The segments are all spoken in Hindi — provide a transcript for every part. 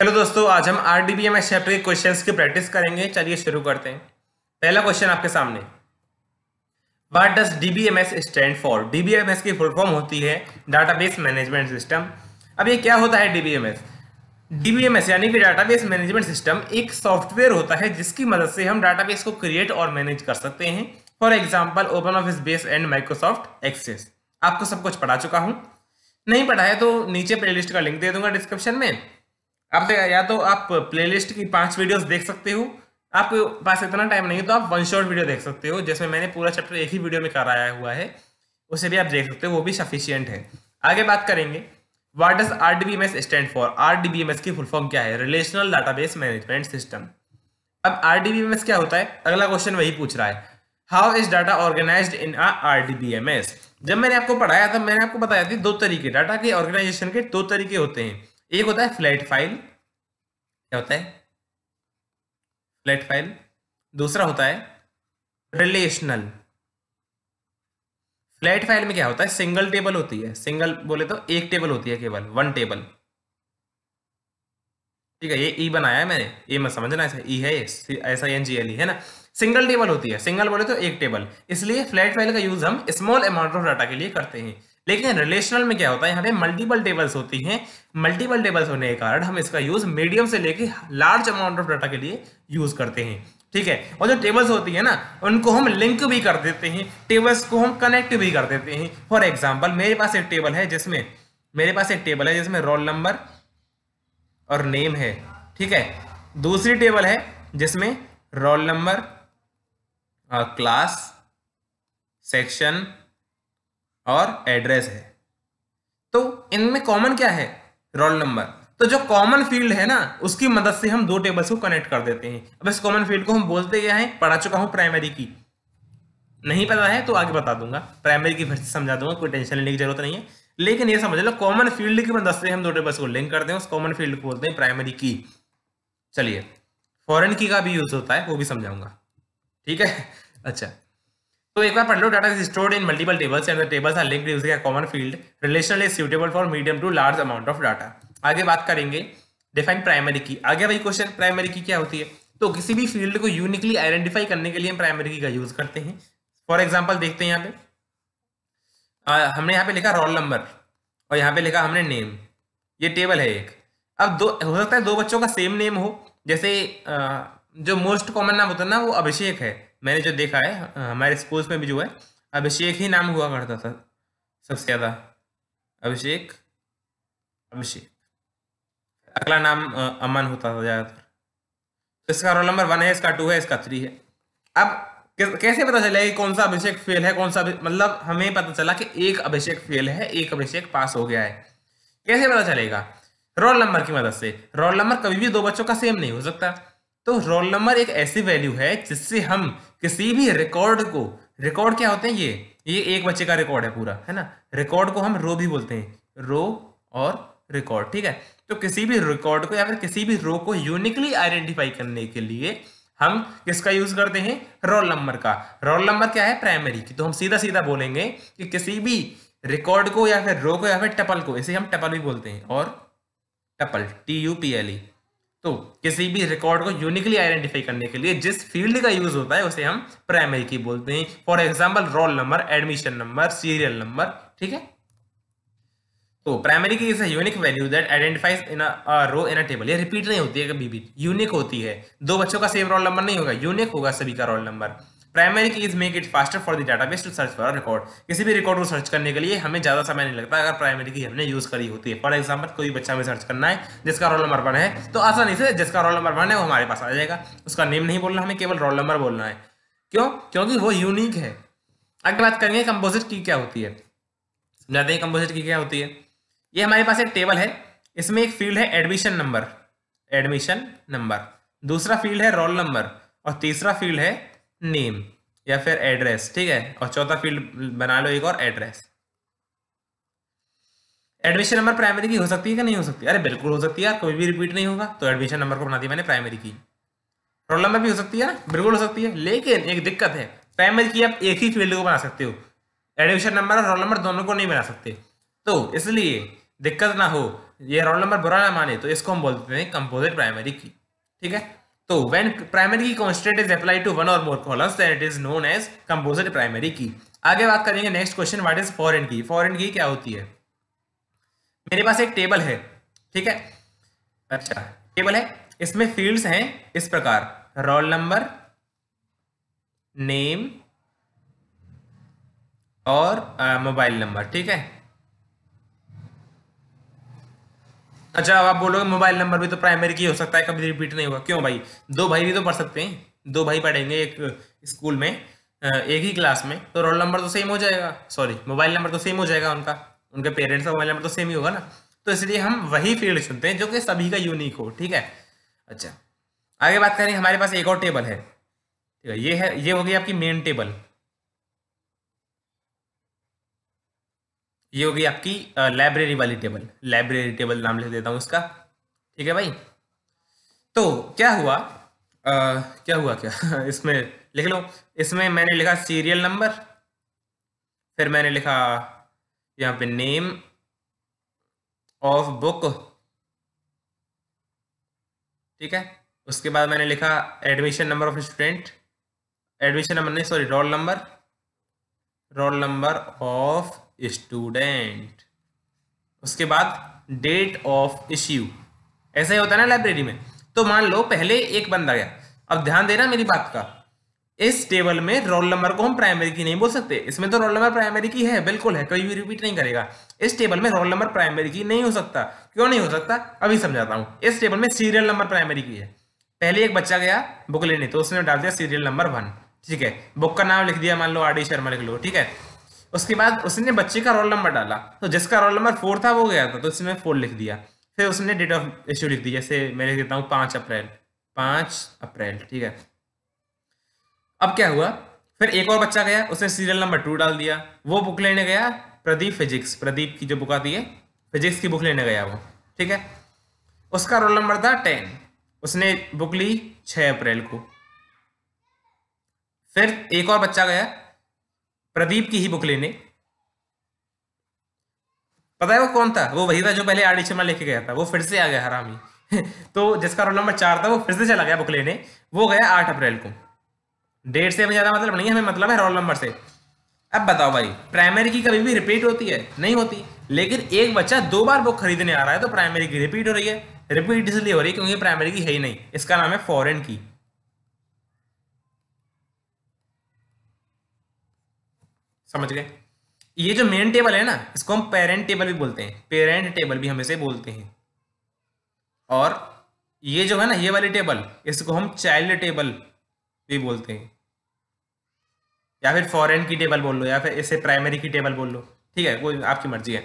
हेलो दोस्तों, आज हम आरडीबीएमएस चैप्टर के क्वेश्चंस की प्रैक्टिस करेंगे। चलिए शुरू करते हैं। पहला क्वेश्चन आपके सामने, what does DBMS stand for. DBMS की फुल फॉर्म होती है डाटाबेस मैनेजमेंट सिस्टम। अब ये क्या होता है डीबीएमएस? डीबीएमएस यानी कि डाटाबेस मैनेजमेंट सिस्टम एक सॉफ्टवेयर होता है जिसकी मदद से हम डाटाबेस को क्रिएट और मैनेज कर सकते हैं। For example open office base and Microsoft Access. आपको सब कुछ पढ़ा चुका हूं, नहीं पढ़ा है तो नीचे प्लेलिस्ट का लिंक दे दूंगा डिस्क्रिप्शन में। आप या तो आप प्लेलिस्ट की 5 वीडियोस देख सकते हो, आपके पास इतना टाइम नहीं है तो आप वन शॉट वीडियो देख सकते हो, जिसमें मैंने पूरा चैप्टर एक ही वीडियो में कराया हुआ है, उसे भी आप देख सकते हो, वो भी सफिशियंट है। आगे बात करेंगे, what does RDBMS stand for. RDBMS की फुल फॉर्म क्या है? Relational database management system. अब आरडीबीएमएस क्या होता है? अगला क्वेश्चन वही पूछ रहा है, how is data organised in RDBMS. जब मैंने आपको पढ़ाया था मैंने आपको बताया था 2 तरीके, डाटा के ऑर्गेनाइजेशन के 2 तरीके होते हैं। एक होता है फ्लैट फाइल, क्या होता है? Flat file. दूसरा होता है रिलेशनल। फ्लैट फाइल में क्या होता है? सिंगल टेबल होती है, सिंगल बोले तो एक टेबल होती है, केवल वन टेबल। ठीक है, ये ई बनाया है मैंने, ये मत समझना ऐसा ई है, ऐसा एनजीएल है ना। सिंगल टेबल होती है, सिंगल बोले तो एक टेबल, इसलिए फ्लैट फाइल का यूज हम स्मॉल अमाउंट ऑफ डाटा के लिए करते हैं। लेकिन रिलेशनल में क्या होता है? यहाँ पे मल्टीपल टेबल्स होती हैं। मल्टीपल टेबल्स होने के कारण हम इसका यूज मीडियम से लेके लार्ज अमाउंट ऑफ डाटा के लिए यूज करते हैं। ठीक है, और जो टेबल्स होती है ना उनको हम लिंक भी कर देते हैं, टेबल्स को हम कनेक्ट भी कर देते हैं। फॉर एग्जाम्पल मेरे पास एक टेबल है जिसमें रोल नंबर और नेम है। ठीक है, दूसरी टेबल है जिसमें रोल नंबर, क्लास, सेक्शन और एड्रेस है। तो इनमें कॉमन क्या है? Roll number. तो जो कॉमन फील्ड है ना उसकी मदद से हम 2 टेबल्स को कनेक्ट कर देते हैं। अब इस कॉमन फील्ड को हम बोलते क्या है? पढ़ा चुका हूं प्राइमरी की, नहीं पता है तो आगे बता दूंगा, प्राइमरी की फिर से समझा दूंगा, कोई टेंशन लेने की जरूरत नहीं है। लेकिन ये समझ लो कॉमन फील्ड की मदद से हम 2 टेबल्स को लिंक करते हैं, उस कॉमन फील्ड को बोलते हैं प्राइमरी की। चलिए, फॉरेन की का भी यूज होता है, वो भी समझाऊंगा। ठीक है, अच्छा तो एक बार पढ़ लो, data is stored in multiple tables and the tables are linked using a common field. Relational is suitable for medium to large amount of data. आगे बात करेंगे, डिफाइन प्राइमरी की। आगे भाई क्वेश्चन, प्राइमरी की क्या होती है? तो किसी भी फील्ड को यूनिकली आइडेंटिफाई करने के लिए हम प्राइमरी की का यूज करते हैं। फॉर एग्जाम्पल देखते हैं, यहाँ पे हमने यहाँ पे लिखा रोल नंबर और यहाँ पे लिखा हमने नेम, ये टेबल है एक। अब दो हो सकता है 2 बच्चों का सेम नेम हो, जैसे जो मोस्ट कॉमन नाम होता है ना वो अभिषेक है। मैंने जो देखा है हमारे स्कूल्स में भी जो है अभिषेक ही नाम हुआ करता था सबसे ज्यादा, अभिषेक अभिषेक। अगला नाम अमन होता था ज्यादातर। तो इसका रोल नंबर 1 है, इसका 2 है, इसका 3 है। अब कैसे पता चलेगा कि कौन सा अभिषेक फेल है, कौन सा मतलब हमें पता चला कि एक अभिषेक फेल है, एक अभिषेक पास हो गया है। कैसे पता चलेगा? रोल नंबर की मदद से। रोल नंबर कभी भी 2 बच्चों का सेम नहीं हो सकता। तो रोल नंबर एक ऐसी वैल्यू है जिससे हम किसी भी रिकॉर्ड को, रिकॉर्ड क्या होते हैं? ये एक बच्चे का रिकॉर्ड है पूरा, है ना। रिकॉर्ड को हम रो भी बोलते हैं, रो और रिकॉर्ड। ठीक है, तो किसी भी रिकॉर्ड को या फिर किसी भी रो को यूनिकली आइडेंटिफाई करने के लिए हम किसका यूज करते हैं? रोल नंबर का। रोल नंबर क्या है? प्राइमरी की। तो हम सीधा सीधा बोलेंगे कि किसी भी रिकॉर्ड को या फिर रो को या फिर टपल को, इसे हम टपल भी बोलते हैं, और टपल TUPLE। तो किसी भी रिकॉर्ड को यूनिकली आइडेंटिफाई करने के लिए जिस फील्ड का यूज होता है उसे हम प्राइमरी की बोलते हैं। For example roll number, admission number, serial number. ठीक है, तो primary key is a unique value that identifies in a row in a table. ये रिपीट नहीं होती है कभी भी, यूनिक होती है। 2 बच्चों का सेम रोल नंबर नहीं होगा, यूनिक होगा सभी का roll number. Primary key is make it faster for the database to search for a record. किसी भी रिकॉर्ड को सर्च करने के लिए हमें ज्यादा समय नहीं लगता अगर प्राइमरी की हमने यूज करी होती है। फॉर एग्जाम्पल कोई बच्चा हमें सर्च करना है जिसका रोल नंबर 1 है, तो आसानी से जिसका रोल नंबर 1 है वो हमारे पास आ जाएगा। उसका नेम नहीं बोलना हमें, केवल रोल नंबर बोलना है। क्यों? क्योंकि वो यूनिक है। अगर बात करेंगे कंपोजिट की क्या होती है, समझाते हैं कंपोजिट की क्या होती है। ये हमारे पास एक टेबल है, इसमें एक फील्ड है एडमिशन नंबर, एडमिशन नंबर। दूसरा फील्ड है रोल नंबर और तीसरा फील्ड है नेम या फिर एड्रेस। ठीक है, और चौथा फील्ड बना लो एक और, एड्रेस। एडमिशन नंबर प्राइमरी की हो सकती है कि नहीं हो सकती? अरे बिल्कुल हो सकती है यार, कोई भी रिपीट नहीं होगा। तो एडमिशन नंबर को बना दिया मैंने प्राइमरी की। रोल नंबर भी हो सकती है ना, बिल्कुल हो सकती है। लेकिन एक दिक्कत है, प्राइमरी की आप एक ही फील्ड को बना सकते हो, एडमिशन नंबर और रोल नंबर दोनों को नहीं बना सकते। तो इसलिए दिक्कत ना हो, ये रोल नंबर बुरा ना माने तो इसको हम बोलते हैं कंपोजिट प्राइमरी की, ठीक है। तो when primary key constant is applied to one or more columns then it is known as composite primary key. आगे बात करेंगे next question, what is foreign key. Foreign key क्या होती है? मेरे पास एक टेबल है, ठीक है। अच्छा, टेबल है, इसमें फील्ड्स हैं इस प्रकार, रोल नंबर, नेम और मोबाइल नंबर, ठीक है। अच्छा, अब आप बोलोगे मोबाइल नंबर भी तो प्राइमरी की हो सकता है, कभी रिपीट नहीं होगा। क्यों भाई? दो भाई भी तो पढ़ सकते हैं, दो भाई पढ़ेंगे एक स्कूल में, एक ही क्लास में, तो रोल नंबर तो सेम हो जाएगा, सॉरी मोबाइल नंबर तो सेम हो जाएगा उनका, उनके पेरेंट्स का मोबाइल नंबर तो सेम ही होगा ना। तो इसलिए हम वही फील्ड चुनते हैं जो कि सभी का यूनिक हो, ठीक है। अच्छा, आगे बात करें, हमारे पास एक और टेबल है, ठीक है। ये है, ये हो गई आपकी मेन टेबल, ये होगी आपकी लाइब्रेरी वाली टेबल, लाइब्रेरी टेबल नाम लिख देता हूँ इसका, ठीक है भाई। तो क्या हुआ, क्या हुआ क्या इसमें लिख लो, इसमें मैंने लिखा सीरियल नंबर, फिर मैंने लिखा यहाँ पे नेम ऑफ बुक, ठीक है। उसके बाद मैंने लिखा admission number of student, admission number नहीं sorry, roll number, roll number of student. उसके बाद डेट ऑफ इश्यू, ऐसा ही होता है ना लाइब्रेरी में। तो मान लो पहले एक बंदा गया, अब ध्यान देना मेरी बात का, इस टेबल में रोल नंबर को हम प्राइमरी की नहीं बोल सकते, इसमें तो रोल नंबर प्राइमरी की है, बिल्कुल है, कभी भी रिपीट नहीं करेगा। इस टेबल में रोल नंबर प्राइमरी की नहीं हो सकता। क्यों नहीं हो सकता? अभी समझाता हूं। इस टेबल में सीरियल नंबर प्राइमरी की है। पहले एक बच्चा गया बुक लेने, तो उसने डाल दिया सीरियल नंबर 1, ठीक है। बुक का नाम लिख दिया, मान लो आर.डी. शर्मा लिख लो, ठीक है। उसके बाद उसने बच्चे का रोल नंबर डाला, तो जिसका रोल नंबर 4 था वो गया था, तो उसने 4 लिख दिया। फिर उसने डेट ऑफ इश्यू लिख दी, जैसे मैं लिख देता हूँ 5 अप्रैल, 5 अप्रैल, ठीक है। अब क्या हुआ, फिर एक और बच्चा गया, उसने सीरियल नंबर 2 डाल दिया, वो बुक लेने गया, प्रदीप फिजिक्स, प्रदीप की जो बुक आती है फिजिक्स की बुक लेने गया वो, ठीक है। उसका रोल नंबर था 10, उसने बुक ली 6 अप्रैल को। फिर एक और बच्चा गया प्रदीप की ही बुक लेने, पता है वो कौन था? वो वही था जो पहले आर.डी. शर्मा लेके गया था, वो फिर से आ गया हरामी तो जिसका रोल नंबर 4 था वो फिर से चला गया बुक लेने, वो गया 8 अप्रैल को। डेट से हमें ज्यादा मतलब नहीं है, हमें मतलब है रोल नंबर से। अब बताओ भाई, प्राइमरी की कभी भी रिपीट होती है? नहीं होती। लेकिन एक बच्चा 2 बार बुक खरीदने आ रहा है तो प्राइमरी की रिपीट हो रही है। रिपीट इसलिए हो रही है क्योंकि प्राइमरी की है ही नहीं, इसका नाम है फॉरेन की। समझ गए? ये जो मेन टेबल है ना, इसको हम पेरेंट टेबल भी बोलते हैं, पेरेंट टेबल भी हम इसे बोलते हैं। और ये जो है ना, ये वाली टेबल, इसको हम चाइल्ड टेबल भी बोलते हैं, या फिर फॉरेन की टेबल बोल लो, या फिर इसे प्राइमरी की टेबल बोल लो, ठीक है, कोई आपकी मर्जी है।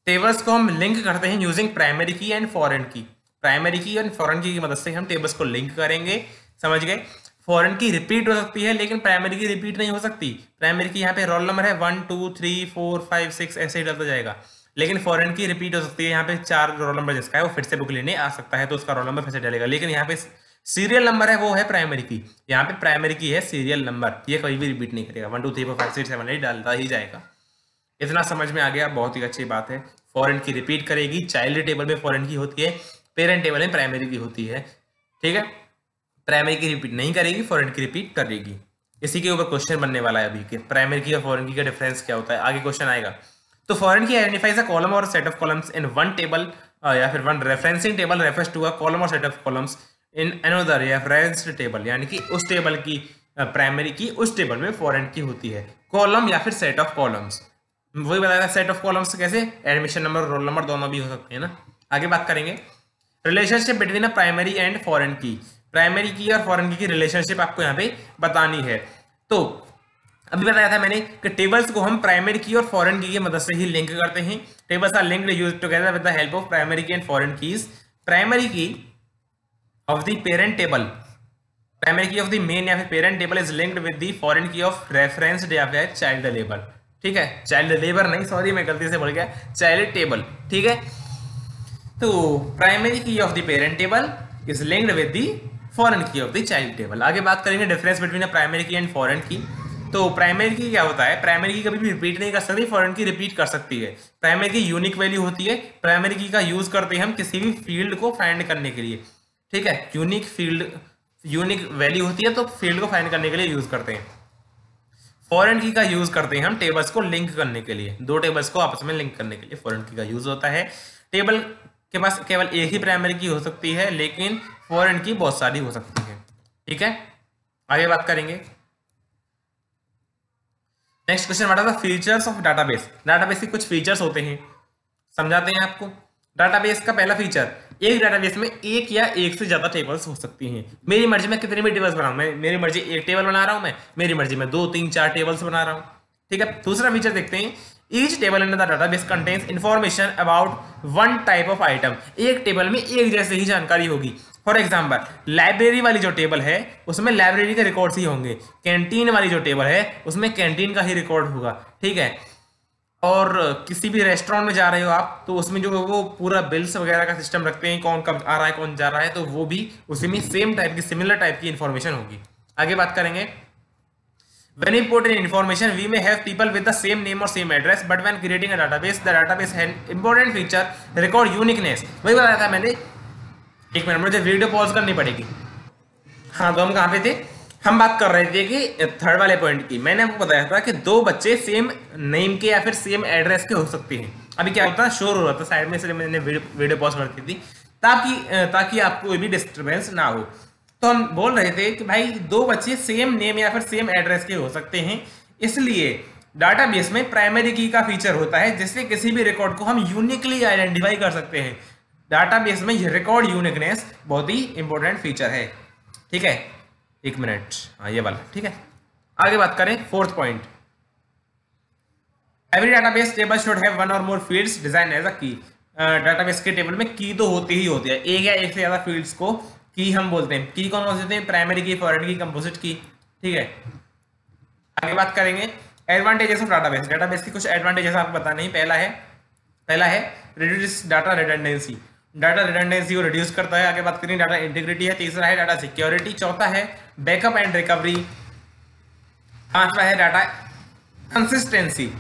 टेबल्स को हम लिंक करते हैं using primary key and foreign की। प्राइमरी की और फॉरेन की मदद से हम टेबल्स को लिंक करेंगे, समझ गए? फॉरेन की रिपीट हो सकती है लेकिन प्राइमरी की रिपीट नहीं हो सकती। प्राइमरी की यहाँ पे रोल नंबर है 1 2 3 4 5 6 ऐसे ही डलता जाएगा, लेकिन फॉरेन की रिपीट हो सकती है। यहाँ पे 4 रोल नंबर जिसका है वो फिर से बुक लेने आ सकता है, तो उसका रोल नंबर फिर से डलेगा। लेकिन यहाँ पे सीरियल नंबर है वो है प्राइमरी की, यहाँ पे प्राइमरी की है सीरियल नंबर, ये कभी भी रिपीट नहीं करेगा। 1 2 3 4 5 6 7 8 डालता ही जाएगा। इतना समझ में आ गया, बहुत ही अच्छी बात है। फॉरेन की रिपीट करेगी, चाइल्ड टेबल में फॉरेन की होती है, पेरेंट टेबल में प्राइमरी की होती है, ठीक है। प्राइमरी की रिपीट नहीं करेगी, फॉरेन की रिपीट करेगी। इसी के ऊपर क्वेश्चन बनने वाला है अभी कि प्राइमरी की और फॉरेन की का डिफरेंस क्या होता है, आगे क्वेश्चन आएगा। तो foreign key identifies a column or set of columns in one table, या फिर one referencing table refers to a column or set of columns in another referenced table, यानी कि उस टेबल की प्राइमरी की उस टेबल में फॉरेन की होती है। कॉलम या फिर सेट ऑफ कॉलम्स, वही बताया सेट ऑफ कॉलम्स कैसे, एडमिशन नंबर रोल नंबर दोनों भी हो सकते हैं ना। आगे बात करेंगे relationship between a primary and foreign की। प्राइमरी की और फॉरेन की रिलेशनशिप आपको यहाँ पे बतानी है। तो अभी बताया था मैंने कि टेबल्स को हम प्राइमरी की और फॉरेन की मदद से ही लिंक करते हैं। Tables are linked used together with the help of primary key and foreign keys. Primary key of the parent table, primary key of the main या फिर parent table is linked with the foreign key of referenced या फिर चाइल्ड लेबर, ठीक है। चाइल्ड लेबर नहीं, सॉरी मैं गलती से बोल गया, चाइल्ड टेबल, ठीक है। तो primary key of the parent table is linked with the foreign key of the child table. आगे बात करेंगे difference between a primary key and foreign की। तो प्राइमरी की क्या होता है, प्राइमरी की कभी भी रिपीट नहीं कर सकती, फॉरेन की रिपीट कर सकती है। प्राइमरी की यूनिक वैल्यू होती है, प्राइमरी की का यूज करते हैं हम किसी भी फील्ड को फाइंड करने के लिए, ठीक है। यूनिक वैल्यू होती है तो फील्ड को फाइंड करने के लिए यूज करते हैं। फॉरेन की का यूज करते हैं हम टेबल्स को लिंक करने के लिए, दो टेबल्स को आपस में लिंक करने के लिए फॉरेन की का यूज होता है। टेबल के पास केवल एक ही प्राइमरी की हो सकती है, लेकिन फॉरेन की बहुत सारी हो सकती है, ठीक है। आगे बात करेंगे। Next question what are the features of database. Database के कुछ फीचर्स होते हैं, समझाते हैं आपको। डाटाबेस का पहला फीचर, एक डाटाबेस में एक या एक से ज्यादा टेबल्स हो सकती हैं। मेरी मर्जी में कितनी भी टेबल्स बनाऊं, मैं मेरी मर्जी एक टेबल बना रहा हूं, मैं मेरी मर्जी में 2 3 4 टेबल्स बना रहा हूं, ठीक है। दूसरा फीचर देखते हैं, each table in the database contains information about one type of item. एक टेबल में एक जैसे ही जानकारी होगी। फॉर एग्जाम्पल लाइब्रेरी वाली जो टेबल है उसमें लाइब्रेरी के रिकॉर्ड्स ही होंगे, कैंटीन वाली जो टेबल है उसमें कैंटीन का ही रिकॉर्ड होगा, ठीक है। और किसी भी रेस्टोरेंट में जा रहे हो आप तो उसमें जो वो पूरा बिल्स वगैरह का सिस्टम रखते हैं, कौन कब आ रहा है कौन जा रहा है, तो वो भी उसी में सेम टाइप की सिमिलर टाइप की इंफॉर्मेशन होगी। आगे बात करेंगे। When importing information, we may have people with the same name or same address, but when creating a database, the database has important feature record uniqueness। वही बताया था मैंने, एक मिनट मुझे वीडियो पॉज करनी पड़ेगी। हाँ, तो हम कहाँ पे थे, हम बात कर रहे थे कि थर्ड वाले पॉइंट की। मैंने आपको बताया था कि दो बच्चे सेम नेम के या फिर सेम एड्रेस के हो सकते हैं। अभी क्या होता है, शोर हो रहा था साइड में, इसलिए मैंने वीडियो पॉज कर दी थी ताकि आपको कोई भी डिस्टर्बेंस ना हो। तो हम बोल रहे थे कि भाई दो बच्चे सेम नेम या फिर सेम एड्रेस के हो सकते हैं, इसलिए डाटाबेस में प्राइमरी की का फीचर होता है जिससे किसी भी रिकॉर्ड को हम यूनिकली आइडेंटिफाई कर सकते हैं। डाटाबेस में रिकॉर्ड यूनिकनेस बहुत ही इंपॉर्टेंट फीचर है, ठीक है। एक मिनट, हाँ ये वाला, ठीक है। आगे बात करें, fourth point, every database table should have one or more fields design as a की। डाटाबेस के टेबल में की तो होती ही होती है, एक या एक से ज्यादा फील्ड्स को की हम बोलते हैं। की कौन कौन से होते हैं, प्राइमरी की, फॉरेन की, कंपोजिट की, ठीक है। आगे बात करेंगे एडवांटेजेस ऑफ डाटाबेस। डाटाबेस की कुछ एडवांटेजेस आपको बताने ही, पहला है reduce data redundancy, data redundancy को रिड्यूस करता है। आगे बात करेंगे डाटा इंटीग्रिटी है, तीसरा है डाटा सिक्योरिटी, चौथा है बैकअप एंड रिकवरी, पांचवा है डाटा कंसिस्टेंसी,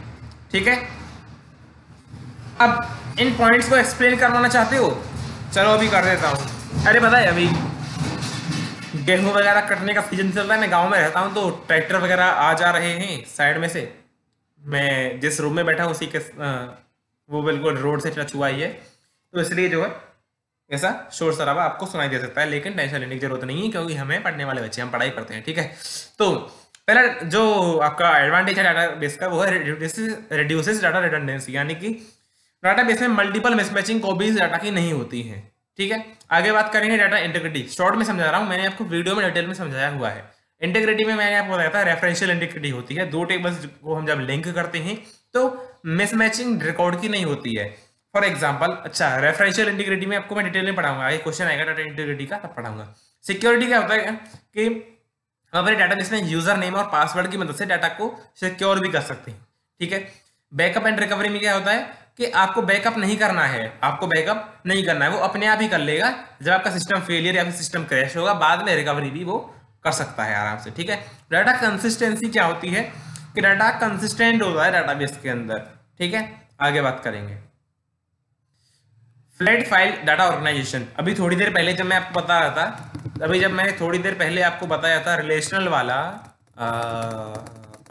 ठीक है। अब इन पॉइंट्स को एक्सप्लेन करवाना चाहते हो, चलो अभी कर देता हूँ। अरे बताए, अभी गेहूं वगैरह कटने का सीजन चल रहा है, मैं गांव में रहता हूँ तो ट्रैक्टर वगैरह आ जा रहे हैं साइड में से। मैं जिस रूम में बैठा हूँ उसी के वो बिल्कुल रोड से टच हुआ ही है, तो इसलिए जो है ऐसा शोर शराबा आपको सुनाई दे सकता है, लेकिन टेंशन लेने की जरूरत नहीं है क्योंकि हमें पढ़ने वाले बच्चे, हम पढ़ाई करते हैं, ठीक है। तो पहला जो आपका एडवांटेज है डाटाबेस का वो है रिड्यूसेस डाटा रिडंडेंसी, यानी कि डाटाबेस में मल्टीपल मिसमैचिंग कॉपीज डाटा की नहीं होती है, ठीक है। आगे बात करेंगे डाटा इंटीग्रिटी। शॉर्ट में समझा रहा हूं, मैंने आपको वीडियो में डिटेल में समझाया हुआ है। इंटीग्रिटी में मैंने आपको बताया था रेफरेंशियल इंटीग्रिटी होती है, दो टेबल्स को हम जब लिंक करते हैं तो मिसमैचिंग रिकॉर्ड की नहीं होती है। फॉर एग्जाम्पल, अच्छा रेफरेंशियल इंटीग्रिटी में आपको मैं डिटेल में पढ़ाऊंगा, आगे क्वेश्चन आएगा डाटा इंटीग्रिटी का तब पढ़ाऊंगा। सिक्योरिटी क्या होता है कि हमारे डाटाबेस में यूजर नेम और पासवर्ड की मदद से डाटा को सिक्योर भी कर सकते हैं, ठीक है। बैकअप एंड रिकवरी में क्या होता है कि आपको बैकअप नहीं करना है, वो अपने आप ही कर लेगा। जब आपका सिस्टम फेलियर या फिर सिस्टम क्रैश होगा, बाद में रिकवरी भी वो कर सकता है आराम से, ठीक है। डाटा कंसिस्टेंसी क्या होती है कि डाटा कंसिस्टेंट होता है डाटाबेस के अंदर, ठीक है। आगे बात करेंगे फ्लैट फाइल डाटा ऑर्गेनाइजेशन। अभी थोड़ी देर पहले जब मैं आपको बता रहा था, बताया था रिलेशनल वाला,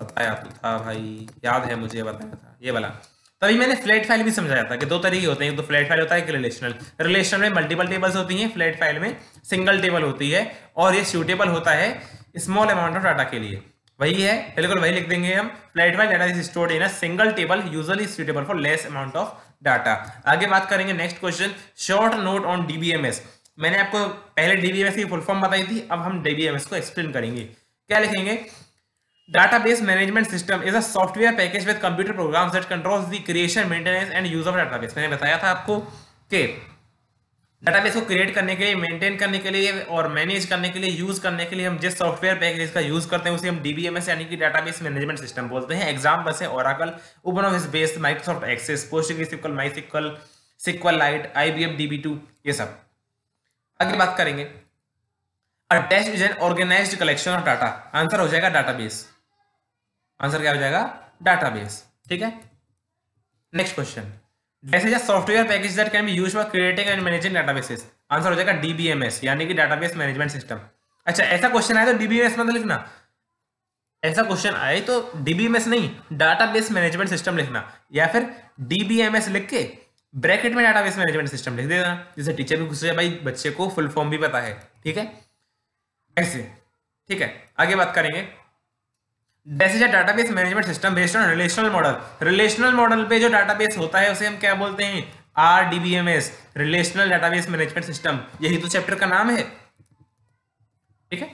बताया तो था भाई, याद है मुझे, बताया था ये वाला। तभी मैंने फ्लैट फाइल भी समझाया था कि दो तरीके होते हैं, तो फ्लैट फाइल होता है कि रिलेशनल में मल्टीपल टेबल्स होती हैं, फ्लैट फाइल में सिंगल टेबल होती है, और ये सूटेबल होता है स्मॉल अमाउंट ऑफ डाटा के लिए। वही है, बिल्कुल वही लिख देंगे हम, flat file data is stored in a single table usually suitable for less amount of data. आगे बात करेंगे next question, short note on DBMS. मैंने आपको पहले डीबीएमएस की फुल फॉर्म बताई थी, अब हम डीबीएमएस को एक्सप्लेन करेंगे। क्या लिखेंगे, Database Management System is a software package with computer programs that controls the creation, maintenance and use of database। मैंने बताया था आपको कि डाटाबेस को क्रिएट करने के लिए, मेंटेन करने के लिए और मैनेज करने के लिए, यूज करने के लिए हम जिस सॉफ्टवेयर पैकेज का यूज करते हैं उसे हम डीबीएमएस यानी कि डाटाबेस मैनेजमेंट सिस्टम बोलते हैं। एग्जांपल्स है Oracle, OpenOffice base, Microsoft Access, PostgreSQL, MySQL, SQLite, IBM DB2, ये सब। आगे बात करेंगे, a test is an organised collection of data. Answer हो जाएगा डाटाबेस। आंसर क्या हो जाएगा? डाटाबेस। ठीक है, next question, this is a software package that can be used for creating and managing databases. Answer हो जाएगा डीबीएमएस, यानी कि डाटाबेस मैनेजमेंट सिस्टम। अच्छा, ऐसा क्वेश्चन आया तो डीबीएमएस मत लिखना, ऐसा क्वेश्चन आए तो डीबीएमएस नहीं, डाटाबेस मैनेजमेंट सिस्टम लिखना, या फिर डीबीएमएस लिख के ब्रैकेट में डाटाबेस मैनेजमेंट सिस्टम लिख देना, जिससे टीचर भी खुश हो जाए, भाई बच्चे को फुल फॉर्म भी पता है। ठीक है, ऐसे। ठीक है, आगे बात करेंगे। This is a database management system based on relational model. Relational model पे जो डाटाबेस होता है उसे हम क्या बोलते हैं? RDBMS, relational database management system. यही तो चैप्टर का नाम है। ठीक है,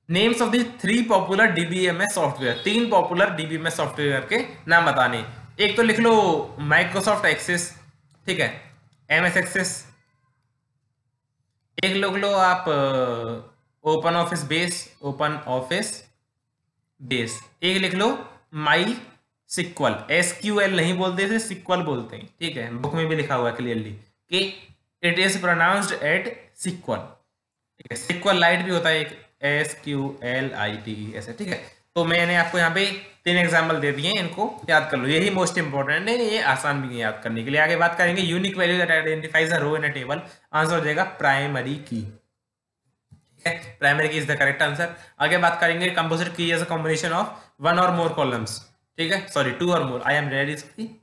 names of the 3 popular DBMS software, 3 popular DBMS software के नाम बताने। एक तो लिख लो माइक्रोसॉफ्ट एक्सेस, ठीक है, एमएस एक्सेस। एक लिख लो आप open office base, open office base. एक लिख लो माई सिक्वल, एसक्यूएल नहीं बोलते, इसे सिक्वल बोलते हैं। ठीक है, बुक में भी लिखा हुआ है क्लियरली कि it is pronounced at sequel. ठीक है, सिक्वल लाइट भी होता है एक, SQLIT ऐसे। ठीक है, तो मैंने आपको यहाँ पे 3 एग्जाम्पल दे दिए, इनको याद कर लो, यही मोस्ट इंपॉर्टेंट है, ये आसान भी है याद करने के लिए। आगे बात करेंगे unique value that identifies a row in a table. Answer हो जाएगा प्राइमरी की। ठीक है, primary key is the correct answer. आगे बात करेंगे composite key is a combination of 1 और मोर कॉलम्स। ठीक है, sorry 2 or more, I am ready,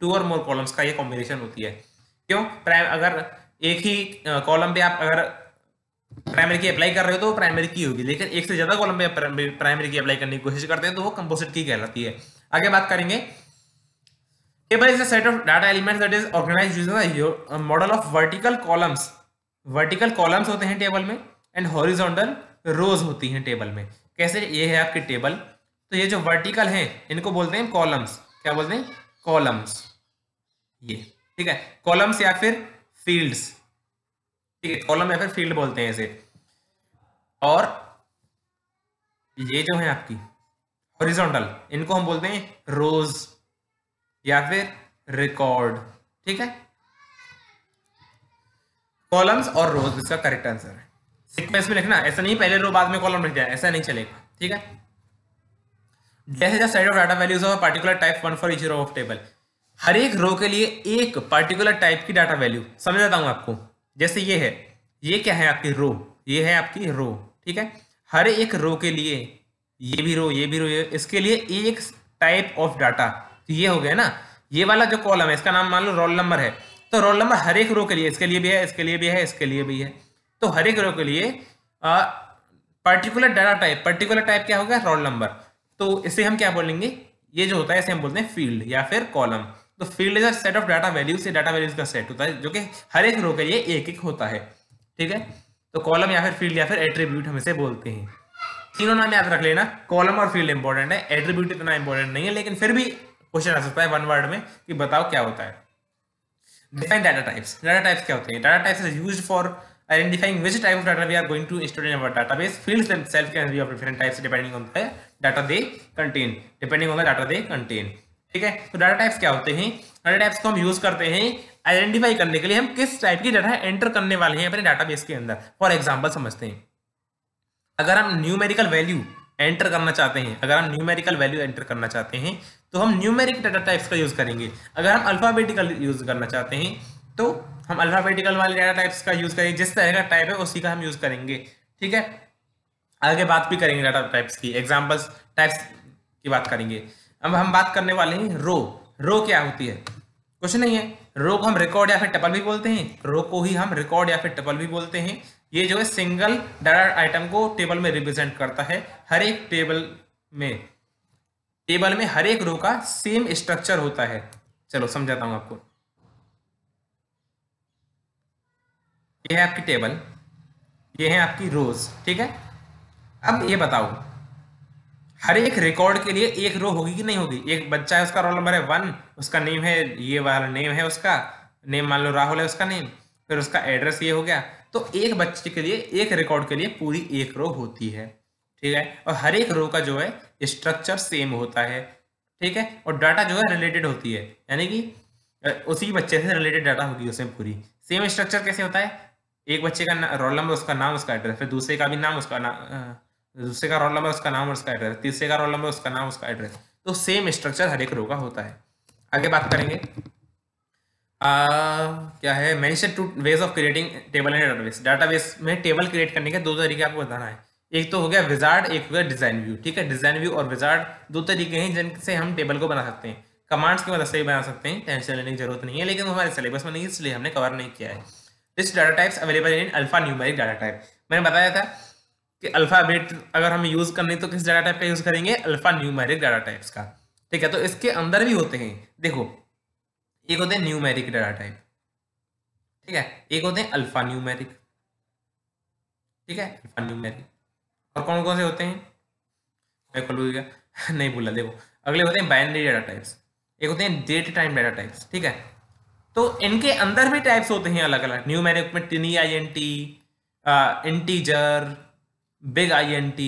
2 or more columns का ये कॉम्बिनेशन होती है। क्यों? अगर एक ही कॉलम पे आप अगर प्राइमरी की अप्लाई कर रहे हो तो वो प्राइमरी की होगी, लेकिन एक से ज्यादा कॉलम पे प्राइमरी की अप्लाई करने की कोशिश करते हैं तो वो कंपोजिट की कहलाती है। आगे बात करेंगे, table is a set of data elements that is organised using a model of vertical columns. Vertical columns होते हैं टेबल में एंड हॉरिजॉन्टल रोज होती हैं टेबल में। कैसे? ये है आपकी टेबल, तो ये जो वर्टिकल हैं इनको बोलते हैं कॉलम्स। क्या बोलते हैं? कॉलम्स। ये ठीक है, कॉलम्स या फिर फील्ड्स। ठीक है, कॉलम या फिर फील्ड बोलते हैं इसे। और ये जो है आपकी हॉरिजॉन्टल, इनको हम बोलते हैं रोज या फिर रिकॉर्ड। ठीक है, कॉलम्स और रोज इसका करेक्ट आंसर है। सीक्वेंस में लिखना, ऐसा नहीं पहले रो बाद में कॉलम लिख दिया, ऐसा नहीं चलेगा। ठीक है, जैसे just set of data values of particular type, 1 for each row of table. हर एक रो के लिए एक पार्टिकुलर टाइप की डाटा वैल्यू। समझाता हूं आपको, जैसे ये है, ये क्या है आपकी रो, ये है आपकी रो। ठीक है, हर एक रो के लिए, ये भी रो, ये भी रो, इसके लिए एक टाइप ऑफ डाटा। तो ये हो गया ना, ये वाला जो कॉलम है इसका नाम मान लो रोल नंबर है, तो रोल नंबर हर एक रो के लिए, इसके लिए भी है, इसके लिए भी है, इसके लिए भी है। तो हर एक रो के लिए particular data type, particular type क्या होगा? Roll number. तो इसे हम क्या बोलेंगे? ये जो होता है इसे हम बोलते हैं फील्ड या फिर कॉलम। तो field is a set of data values, से डाटा वैल्यूज का सेट होता है जो कि हर एक रो के लिए एक एक होता है। ठीक है, तो कॉलम या फिर फील्ड या फिर एट्रीब्यूट हम इसे बोलते हैं। तीनों नाम याद रख लेना, कॉलम और फील्ड इंपॉर्टेंट है, एट्रीब्यूट इतना इंपॉर्टेंट नहीं है, लेकिन फिर भी क्वेश्चन आ सकता है 1 वर्ड में कि बताओ क्या होता है। Define data types. Data types क्या होते हैं? Data types is used for identifying which type of data we are going to store in our database. Fields themselves can be of different types depending on the data they contain. Depending on the data they contain. ठीक है, तो डाटा टाइप्स क्या होते हैं? डाटा टाइप्स को हम यूज करते हैं आइडेंटिफाई करने के लिए हम किस टाइप की डाटा एंटर करने वाले हैं अपने डाटाबेस के अंदर। फॉर एग्जांपल समझते हैं, अगर हम न्यूमेरिकल वैल्यू एंटर करना चाहते हैं, अगर हम न्यूमेरिकल वैल्यू एंटर करना चाहते हैं तो हम न्यूमेरिक डाटा टाइप्स का यूज करेंगे। अगर हम अल्फाबेटिकल यूज करना चाहते हैं तो हम अल्फाबेटिकल वाले डाटा टाइप्स का यूज करेंगे, जिस तरह का टाइप है उसी का हम यूज करेंगे। ठीक है, आगे बात भी करेंगे डाटा टाइप्स की, एग्जांपल्स टाइप्स की बात करेंगे। अब हम बात करने वाले हैं रो। रो क्या होती है? कुछ नहीं है, रो को हम रिकॉर्ड या फिर टपल भी बोलते हैं, रो को ही हम रिकॉर्ड या फिर टपल भी बोलते हैं। ये जो है सिंगल डाटा आइटम को टेबल में रिप्रेजेंट करता है। हर एक टेबल में हर एक रो का सेम स्ट्रक्चर होता है। चलो समझाता हूं आपको। ये है आपकी टेबल, ये है आपकी रोज। ठीक है, अब ये बताओ, हर एक रिकॉर्ड के लिए एक रो होगी कि नहीं होगी? एक बच्चा है, उसका रोल नंबर है 1, उसका नेम है, ये वाला नेम है, उसका नेम मान लो राहुल है उसका नेम, फिर उसका एड्रेस ये हो गया। तो एक बच्चे के लिए, एक रिकॉर्ड के लिए पूरी एक रो होती है। ठीक है, और हर एक रो का जो है स्ट्रक्चर सेम होता है। ठीक है, और डाटा जो है रिलेटेड होती है, यानी कि उसी बच्चे से रिलेटेड डाटा होगी उसमें पूरी। सेम स्ट्रक्चर कैसे होता है? एक बच्चे का रोल नंबर, उसका नाम, उसका एड्रेस, फिर दूसरे का भी नाम, उसका नाम, दूसरे का रोल नंबर, उसका नाम और उसका एड्रेस, तीसरे का रोल नंबर, उसका नाम, उसका एड्रेस। तो सेम स्ट्रक्चर हर एक रो का होता है। आगे बात करेंगे क्या है, mention two ways of creating table and database. Database में टेबल क्रिएट करने के दो तरीके आपको बताना है। एक तो हो गया विजार्ड, एक हो गया डिजाइन व्यू। ठीक है, डिजाइन व्यू और विजार्ड दो तरीके हैं जिनसे हम टेबल को बना सकते हैं। कमांड्स की मदद से भी बना सकते हैं, टेंशन लेने की जरूरत नहीं है, लेकिन हमारे सिलेबस में नहीं है इसलिए हमने कवर नहीं किया है। This data types available in alpha numeric data type. मैंने बताया था कि अल्फाबेट अगर हम यूज करने तो किस डाटा टाइप का यूज करेंगे, अल्फा न्यूमेरिक डाटा टाइप्स का। ठीक है, तो इसके अंदर भी होते हैं, देखो एक होते हैं न्यूमेरिक डाटा टाइप, ठीक है, एक होते हैं अल्फा न्यूमेरिक। ठीक है, अल्फा न्यूमेरिक। और कौन कौन से होते हैं, मैं खोल गया नहीं भूला, देखो अगले होते हैं बाइनरी डाटा टाइप्स, एक होते हैं डेट टाइम डाटा टाइप्स। ठीक है, तो इनके अंदर भी टाइप्स होते हैं अलग अलग। न्यूमेरिक में टिनी INT, इंटीजर, बिग INT,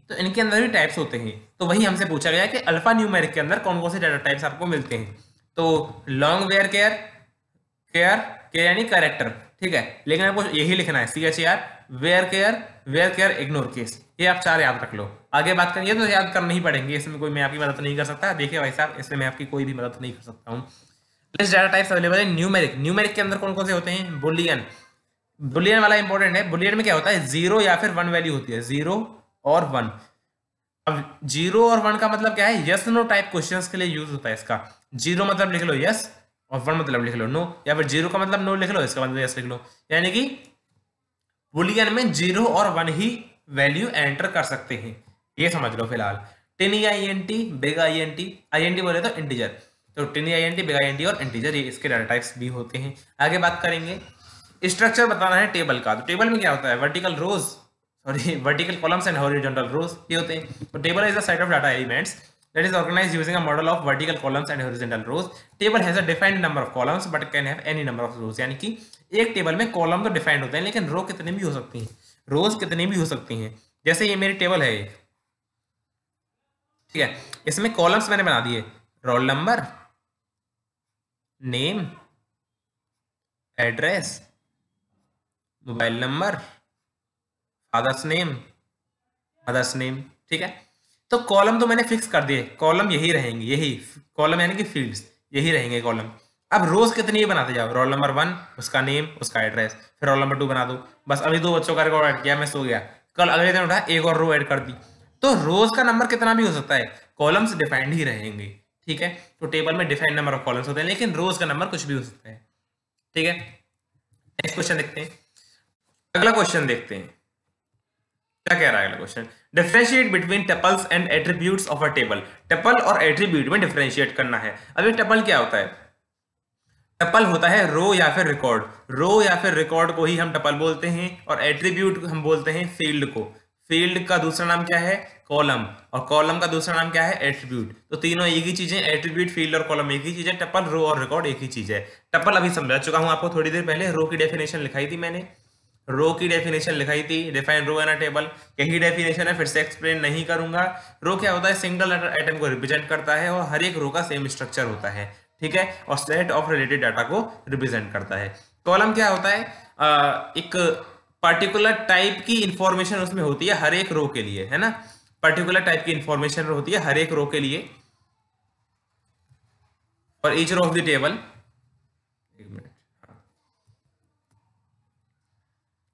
तो इनके अंदर भी टाइप्स होते हैं। तो वही हमसे पूछा गया कि अल्फा न्यूमेरिक के अंदर कौन कौन से डाटा टाइप्स आपको मिलते हैं। तो long varchar, char char यानी करेक्टर। ठीक है, लेकिन आपको यही लिखना है CHAR, varchar ignore case, ये आप चार याद रख लो। आगे बात करेंगे तो याद करनी ही पड़ेंगे, इसमें कोई मैं आपकी मदद नहीं कर सकता। देखिए भाई साहब, इसमें मैं आपकी कोई भी मदद नहीं कर सकता हूँ। लिस्ट डाटा टाइप्स अवेलेबल है न्यूमेरिक। न्यूमेरिक के अंदर कौन कौन से होते हैं, बुलियन। बुलियन वाला इंपॉर्टेंट है। बुलियन में क्या होता है, 0 या फिर 1 वैल्यू होती है, 0 और 1। अब 0 और 1 का मतलब क्या है, यस नो टाइप क्वेश्चंस के लिए यूज होता है इसका। 0 मतलब लिख लो यस और 1 मतलब लिख लो नो, या फिर 0 का मतलब नो लिख लो, इसका मतलब यस लिख लो। यानी कि बुलियन में 0 और 1 ही वैल्यू एंटर कर सकते हैं, ये समझ लो फिलहाल। टिनी INT, बिग INT बोले तो इंटीजर, तो टिनी INT, बिग INT और इंटीजर, ये इसके डाटा टाइप्स भी होते हैं। आगे बात करेंगे, स्ट्रक्चर बताना है टेबल का। तो टेबल में क्या होता है, vertical rows, sorry vertical columns and horizontal rows, ये होते हैं। तो table is the set of data elements that is organized using a model of vertical columns and horizontal rows. Table has a defined number of columns but can have any number of rows. यानी कि एक टेबल में कॉलम तो डिफाइंड होते हैं लेकिन रो कितने भी हो सकती हैं, रोज कितनी भी हो सकती हैं। जैसे ये मेरी टेबल है, ठीक है, इसमें कॉलम्स मैंने बना दिए, roll number, name, address, mobile number, father's name, mother's name. ठीक है, तो कॉलम तो मैंने फिक्स कर दिए, कॉलम यही रहेंगे, यही कॉलम यानी कि फील्ड्स यही रहेंगे कॉलम। अब रोज कितनी बनाते जाओ, रोल नंबर 1, उसका नेम, उसका एड्रेस, फिर रोल नंबर 2 बना दो। बस अभी 2 बच्चों का रिकॉर्ड ऐड किया, मैं सो गया, कल अगले दिन उठा एक और रो ऐड कर दी। तो रोज का नंबर कितना भी हो सकता है, कॉलम्स डिफाइंड ही रहेंगे। ठीक है, तो टेबल में डिफाइंड नंबर ऑफ कॉलम्स होते हैं लेकिन रोज का नंबर कुछ भी हो सकता है। ठीक है, नेक्स्ट क्वेश्चन देखते हैं। अगला क्वेश्चन देखते हैं क्या कह रहा है अगला question. Differentiate between tuples and attributes of a table. Tuple और एट्रीब्यूट में डिफरेंशिएट करना है। अभी टपल क्या होता है, टपल होता है रो या फिर रिकॉर्ड, रो या फिर रिकॉर्ड को ही हम टपल बोलते हैं, और एट्रीब्यूट हम बोलते हैं फील्ड को। फील्ड का दूसरा नाम क्या है, कॉलम, और कॉलम का दूसरा नाम क्या है, एट्रीब्यूट। तो तीनों एक ही चीजें, एट्रीब्यूट, फील्ड और कॉलम एक ही चीज है। टपल, रो और रिकॉर्ड एक ही चीज है। टपल अभी समझा चुका हूं आपको थोड़ी देर पहले, रो की डेफिनेशन लिखाई थी मैंने, रो की डेफिनेशन लिखाई थी, define row in a table, यही डेफिनेशन है, फिर से एक्सप्लेन नहीं करूंगा। रो क्या होता है, सिंगल आइटम को रिप्रेजेंट करता है और हर एक रो का सेम स्ट्रक्चर होता है। ठीक है, और सेट ऑफ रिलेटेड डाटा को रिप्रेजेंट करता है। कॉलम क्या होता है, एक पर्टिकुलर टाइप की इंफॉर्मेशन उसमें होती है हर एक रो के लिए, है ना, पर्टिकुलर टाइप की इंफॉर्मेशन होती है हर एक रो के लिए, और each row of the table, एक minute,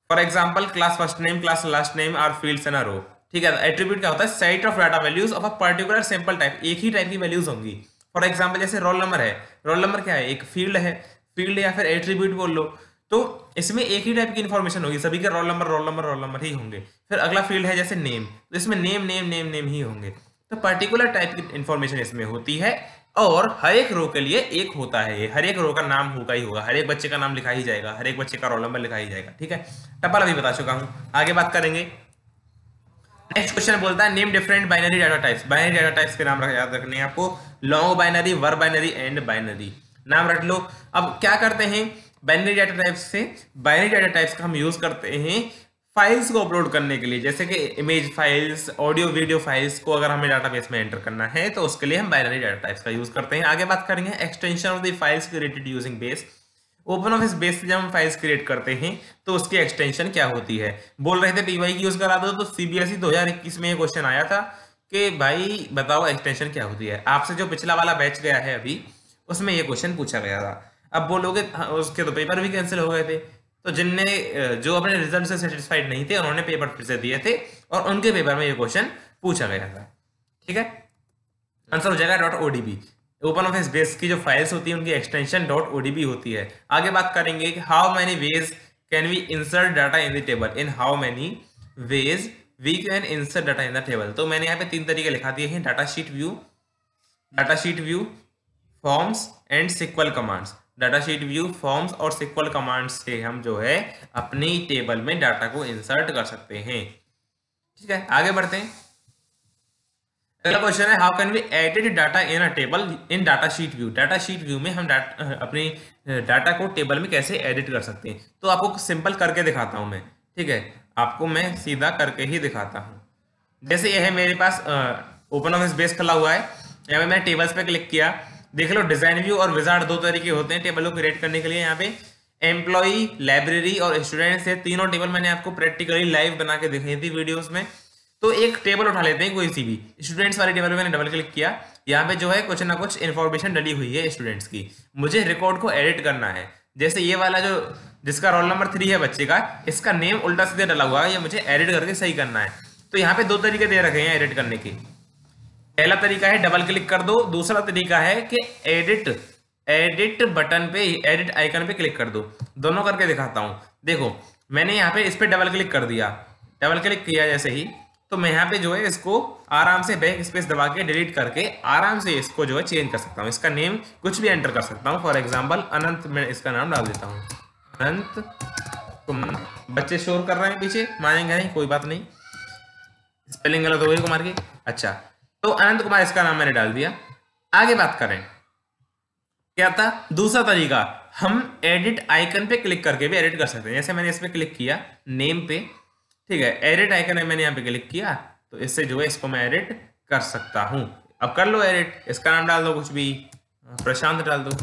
for example class first name, class last name are fields in a row. ठीक है, एट्रीब्यूट क्या होता है, set of data values of a particular simple type, एक ही टाइप की वैल्यूज होंगी। फॉर एग्जाम्पल जैसे रोल नंबर है, रोल नंबर क्या है, एक फील्ड है, फील्ड या फिर एट्रीब्यूट बोल लो, तो इसमें एक ही टाइप की इंफॉर्मेशन होगी, सभी के roll number roll number roll number ही होंगे। फिर अगला फील्ड है जैसे नेम, तो इसमें नेम नेम नेम नेम ही होंगे। तो पर्टिकुलर टाइप की इंफॉर्मेशन इसमें होती है, और हर एक रो के लिए एक होता है, ये हर एक रो का नाम होगा ही होगा, हर एक बच्चे का नाम लिखा ही जाएगा, हर एक बच्चे का रोल नंबर लिखा ही जाएगा। ठीक है, टपल अभी बता चुका हूं, आगे बात करेंगे। नेक्स्ट क्वेश्चन बोलता है name different binary data types. Binary data types के नाम याद रखने हैं आपको, long binary, were binary and binary, नाम रख लो। अब क्या करते हैं, बाइनरी डाटा टाइप्स से, बाइनरी डाटा टाइप्स का हम यूज करते हैं फाइल्स को अपलोड करने के लिए, जैसे कि image files, audio video files को अगर हमें डाटाबेस में एंटर करना है तो उसके लिए हम बाइनरी डाटा टाइप्स का यूज करते हैं। आगे बात करेंगे extension of the files created using base. Open office base से जब हम फाइल्स क्रिएट करते हैं तो उसकी एक्सटेंशन क्या होती है। बोल रहे थे पीवाई की यूज करा दो, तो सीबीएसई 2021 में ये क्वेश्चन आया था कि भाई बताओ एक्सटेंशन क्या होती है। आपसे जो पिछला वाला बैच गया है अभी, उसमें ये क्वेश्चन पूछा गया था। अब बोलोगे हाँ, उसके तो पेपर भी कैंसिल हो गए थे, तो जिनने जो अपने रिजल्ट से सेटिस्फाइड नहीं थे उन्होंने पेपर फिर से दिए थे और उनके पेपर में ये क्वेश्चन पूछा गया था। ठीक है, आंसर हो जाएगा .odb। ओपन ऑफिस बेस की जो फाइल्स होती है उनकी एक्सटेंशन .odb होती है। आगे बात करेंगे कि how many ways can we insert data in the table, in how many ways we can insert data in the table. तो मैंने यहाँ पे 3 तरीके लिखा दिए हैं, data sheet view, forms and sequel commands. Data sheet view, forms और सिक्वल कमांड्स से हम जो है अपनी टेबल में डाटा को इंसर्ट कर सकते हैं। ठीक है, आगे बढ़ते हैं। अगला क्वेश्चन है how can we edit data in a table in data sheet view. Data sheet view में हम अपनी डाटा को टेबल में कैसे एडिट कर सकते हैं। तो आपको सिंपल करके दिखाता हूं मैं। ठीक है, आपको मैं सीधा करके ही दिखाता हूं। जैसे ये है मेरे पास ओपन ऑफिस बेस खुला हुआ है, यहाँ पे मैंने टेबल्स पे क्लिक किया। देख लो डिजाइन व्यू और विजार्ड 2 तरीके होते हैं टेबल को क्रिएट करने के लिए। यहाँ पे एम्प्लॉई, लाइब्रेरी और स्टूडेंट से तीनों टेबल मैंने आपको प्रैक्टिकली लाइव बना के दिखाई थी वीडियोस में। तो एक टेबल उठा लेते हैं कोई सी भी। स्टूडेंट्स वाली टेबल में मैंने डबल क्लिक किया, यहाँ पे जो है कुछ ना कुछ इन्फॉर्मेशन डली हुई है स्टूडेंट्स की। मुझे रिकॉर्ड को एडिट करना है। जैसे ये वाला जो जिसका रोल नंबर 3 है बच्चे का, इसका नेम उल्टा सीधे डला हुआ है, ये मुझे एडिट करके सही करना है। तो यहाँ पे 2 तरीके दे रखे हैं एडिट करने के। पहला तरीका है डबल क्लिक कर दो, दूसरा तरीका है कि एडिट बटन पे, एडिट आइकन पे क्लिक कर दो। दोनों करके दिखाता हूं। देखो मैंने यहाँ पे इस पे डबल क्लिक कर दिया, डबल क्लिक किया जैसे ही, तो मैं यहाँ पे जो है इसको आराम से बैक स्पेस दबा के डिलीट करके आराम से इसको जो है चेंज कर सकता हूँ। इसका नेम कुछ भी एंटर कर सकता हूँ। फॉर एग्जाम्पल अनंत, मैं इसका नाम डाल देता हूँ अनंत कुमार। बच्चे शोर कर रहे हैं पीछे, मानेंगे नहीं, कोई बात नहीं, स्पेलिंग गलत हो गई कुमार की। अच्छा, तो अनंत कुमार इसका नाम मैंने डाल दिया। आगे बात करें क्या था दूसरा तरीका, हम एडिट आइकन पे क्लिक करके भी एडिट कर सकते हैं। जैसे मैंने इस पे क्लिक किया नेम पे, ठीक है, एडिट आइकन है, मैंने यहाँ पे क्लिक किया, तो इससे जो है इसको मैं एडिट कर सकता हूं। अब कर लो एडिट, इसका नाम डाल दो कुछ भी, प्रशांत डाल दो,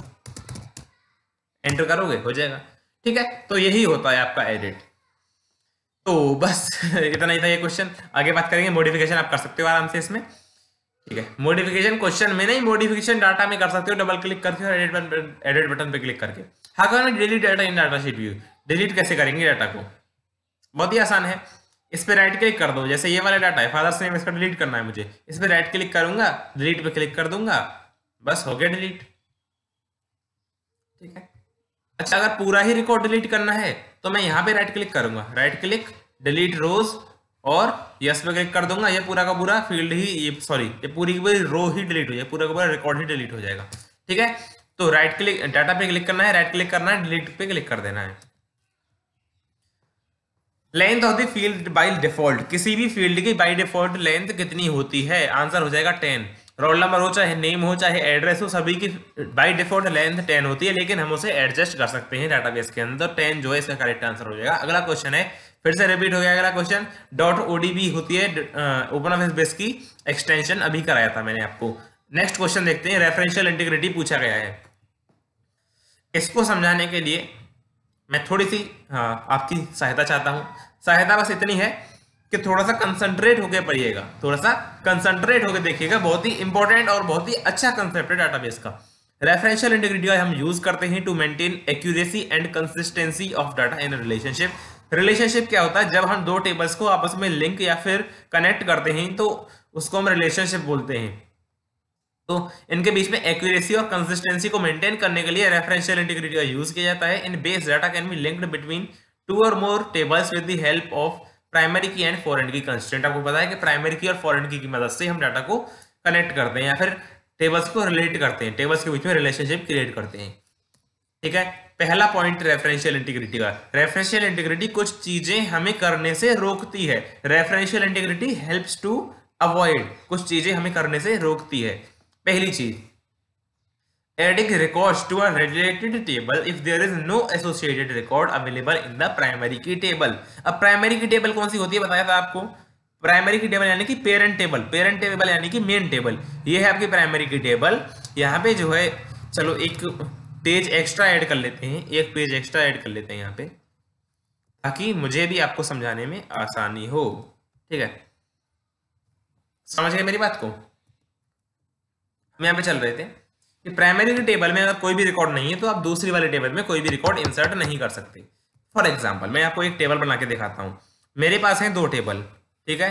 एंटर करोगे हो जाएगा। ठीक है, तो यही होता है आपका एडिट। तो बस इतना ही था ये क्वेश्चन। आगे बात करेंगे मॉडिफिकेशन आप कर सकते हो आराम से इसमें। ठीक है, मॉडिफिकेशन क्वेश्चन में नहीं, मॉडिफिकेशन डाटा में कर सकते हो डबल क्लिक करके और एडिट बटन पे क्लिक करके। How can we delete data in data sheet view. Delete कैसे करेंगे डाटा को, बहुत ही आसान है। इस पे राइट क्लिक कर दो, जैसे ये वाला डाटा है फादर्स नेम, इसका डिलीट करना है मुझे, इस पे राइट क्लिक करूंगा, डिलीट पे क्लिक कर दूंगा, बस हो गया डिलीट। ठीक है, अच्छा अगर पूरा ही रिकॉर्ड डिलीट करना है तो मैं यहाँ पे राइट क्लिक करूंगा, राइट क्लिक डिलीट रोज और यस पे क्लिक कर दूंगा। ये पूरा का पूरा फील्ड ही, ये सॉरी, ये पूरी की पूरी रो ही डिलीट हो जाएगी, पूरा का पूरा रिकॉर्ड ही डिलीट हो जाएगा। ठीक है, तो राइट क्लिक, डाटा पे क्लिक करना है, राइट क्लिक करना है, डिलीट पे क्लिक कर देना है। Length of the field by default, किसी भी फील्ड की बाय डिफॉल्ट लेंथ कितनी होती है, आंसर हो जाएगा 10। रोल नंबर हो, चाहे नेम हो, चाहे एड्रेस हो, सभी की बाय डिफॉल्ट लेंथ 10 होती है, लेकिन हम उसे एडजस्ट कर सकते हैं डाटाबेस के अंदर। 10 जो है इसका करेक्ट आंसर हो जाएगा। अगला क्वेश्चन है, फिर से रिपीट हो गया अगला क्वेश्चन। .odb होती है ओपन ऑफिस बेस की एक्सटेंशन, अभी कराया था मैंने आपको। नेक्स्ट क्वेश्चन देखते हैं, रेफरेंशियल इंटीग्रिटी पूछा गया है। इसको समझाने के लिए मैं थोड़ी सी आपकी सहायता चाहता हूं। सहायता बस इतनी है कि थोड़ा सा कंसंट्रेट होकर पढ़िएगा, थोड़ा सा कंसंट्रेट होकर देखिएगा। बहुत ही इंपॉर्टेंट और बहुत ही अच्छा कंसेप्ट है डाटाबेस का। रेफरेंशियल इंटीग्रिटी का हम यूज करते हैं to maintain accuracy and consistency of data in relationship. Relationship क्या होता है, जब हम 2 टेबल्स को आपस में लिंक या फिर कनेक्ट करते हैं तो उसको हम रिलेशनशिप बोलते हैं। तो इनके बीच में एक्यूरेसी और कंसिस्टेंसी को मेंटेन करने के लिए रेफरेंशियल इंटीग्रिटी का यूज किया जाता है। In base data can be linked between 2 or more tables with the help of primary key and foreign key constraint. आपको पता है कि प्राइमरी की और फॉरेन की मदद से हम डाटा को कनेक्ट करते हैं या फिर टेबल्स को रिलेट करते हैं, टेबल्स के बीच में रिलेशनशिप क्रिएट करते हैं। ठीक है, पहला पॉइंट रेफरेंशियल इंटीग्रिटी का। रेफरेंशियल इंटीग्रिटी कुछ चीजें हमें करने से रोकती है। Referential integrity helps to avoid, कुछ चीजें हमें करने से रोकती है। पहली चीज, adding records to a related table if there is no associated record available in the primary key table। अब प्राइमरी की टेबल कौन सी होती है बताया था आपको, प्राइमरी की टेबल यानी कि पेरेंट टेबल, पेरेंट टेबल यानी कि मेन टेबल। ये है आपकी प्राइमरी की टेबल। यहाँ पे जो है, चलो एक पेज एक्स्ट्रा ऐड कर लेते हैं, एक पेज एक्स्ट्रा ऐड कर लेते हैं यहाँ पे, ताकि मुझे भी आपको समझाने में आसानी हो। ठीक है, समझ गए मेरी बात को। हम यहाँ पे चल रहे थे कि प्राइमरी के टेबल में अगर कोई भी रिकॉर्ड नहीं है तो आप दूसरी वाले टेबल में कोई भी रिकॉर्ड इंसर्ट नहीं कर सकते। फॉर एग्जाम्पल मैं आपको एक टेबल बना के दिखाता हूं। मेरे पास है 2 टेबल, ठीक है,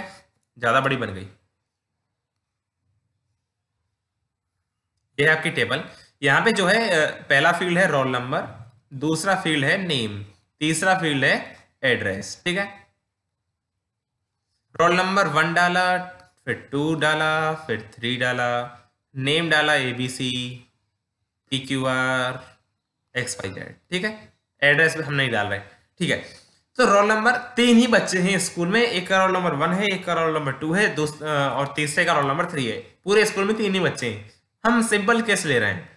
ज्यादा बड़ी बन गई। ये है आपकी टेबल। यहाँ पे जो है पहला फील्ड है रोल नंबर, दूसरा फील्ड है नेम, तीसरा फील्ड है एड्रेस। ठीक है, रोल नंबर 1 डाला, फिर 2 डाला, फिर 3 डाला, नेम डाला ABC, PQR, XYZ। ठीक है, एड्रेस पे हम नहीं डाल रहे। ठीक है, तो रोल नंबर 3 ही बच्चे हैं स्कूल में, एक का रोल नंबर 1 है, एक का रोल नंबर 2 है, और तीसरे का रोल नंबर 3 है। पूरे स्कूल में 3 ही बच्चे हैं। हम सिंपल केस ले रहे हैं।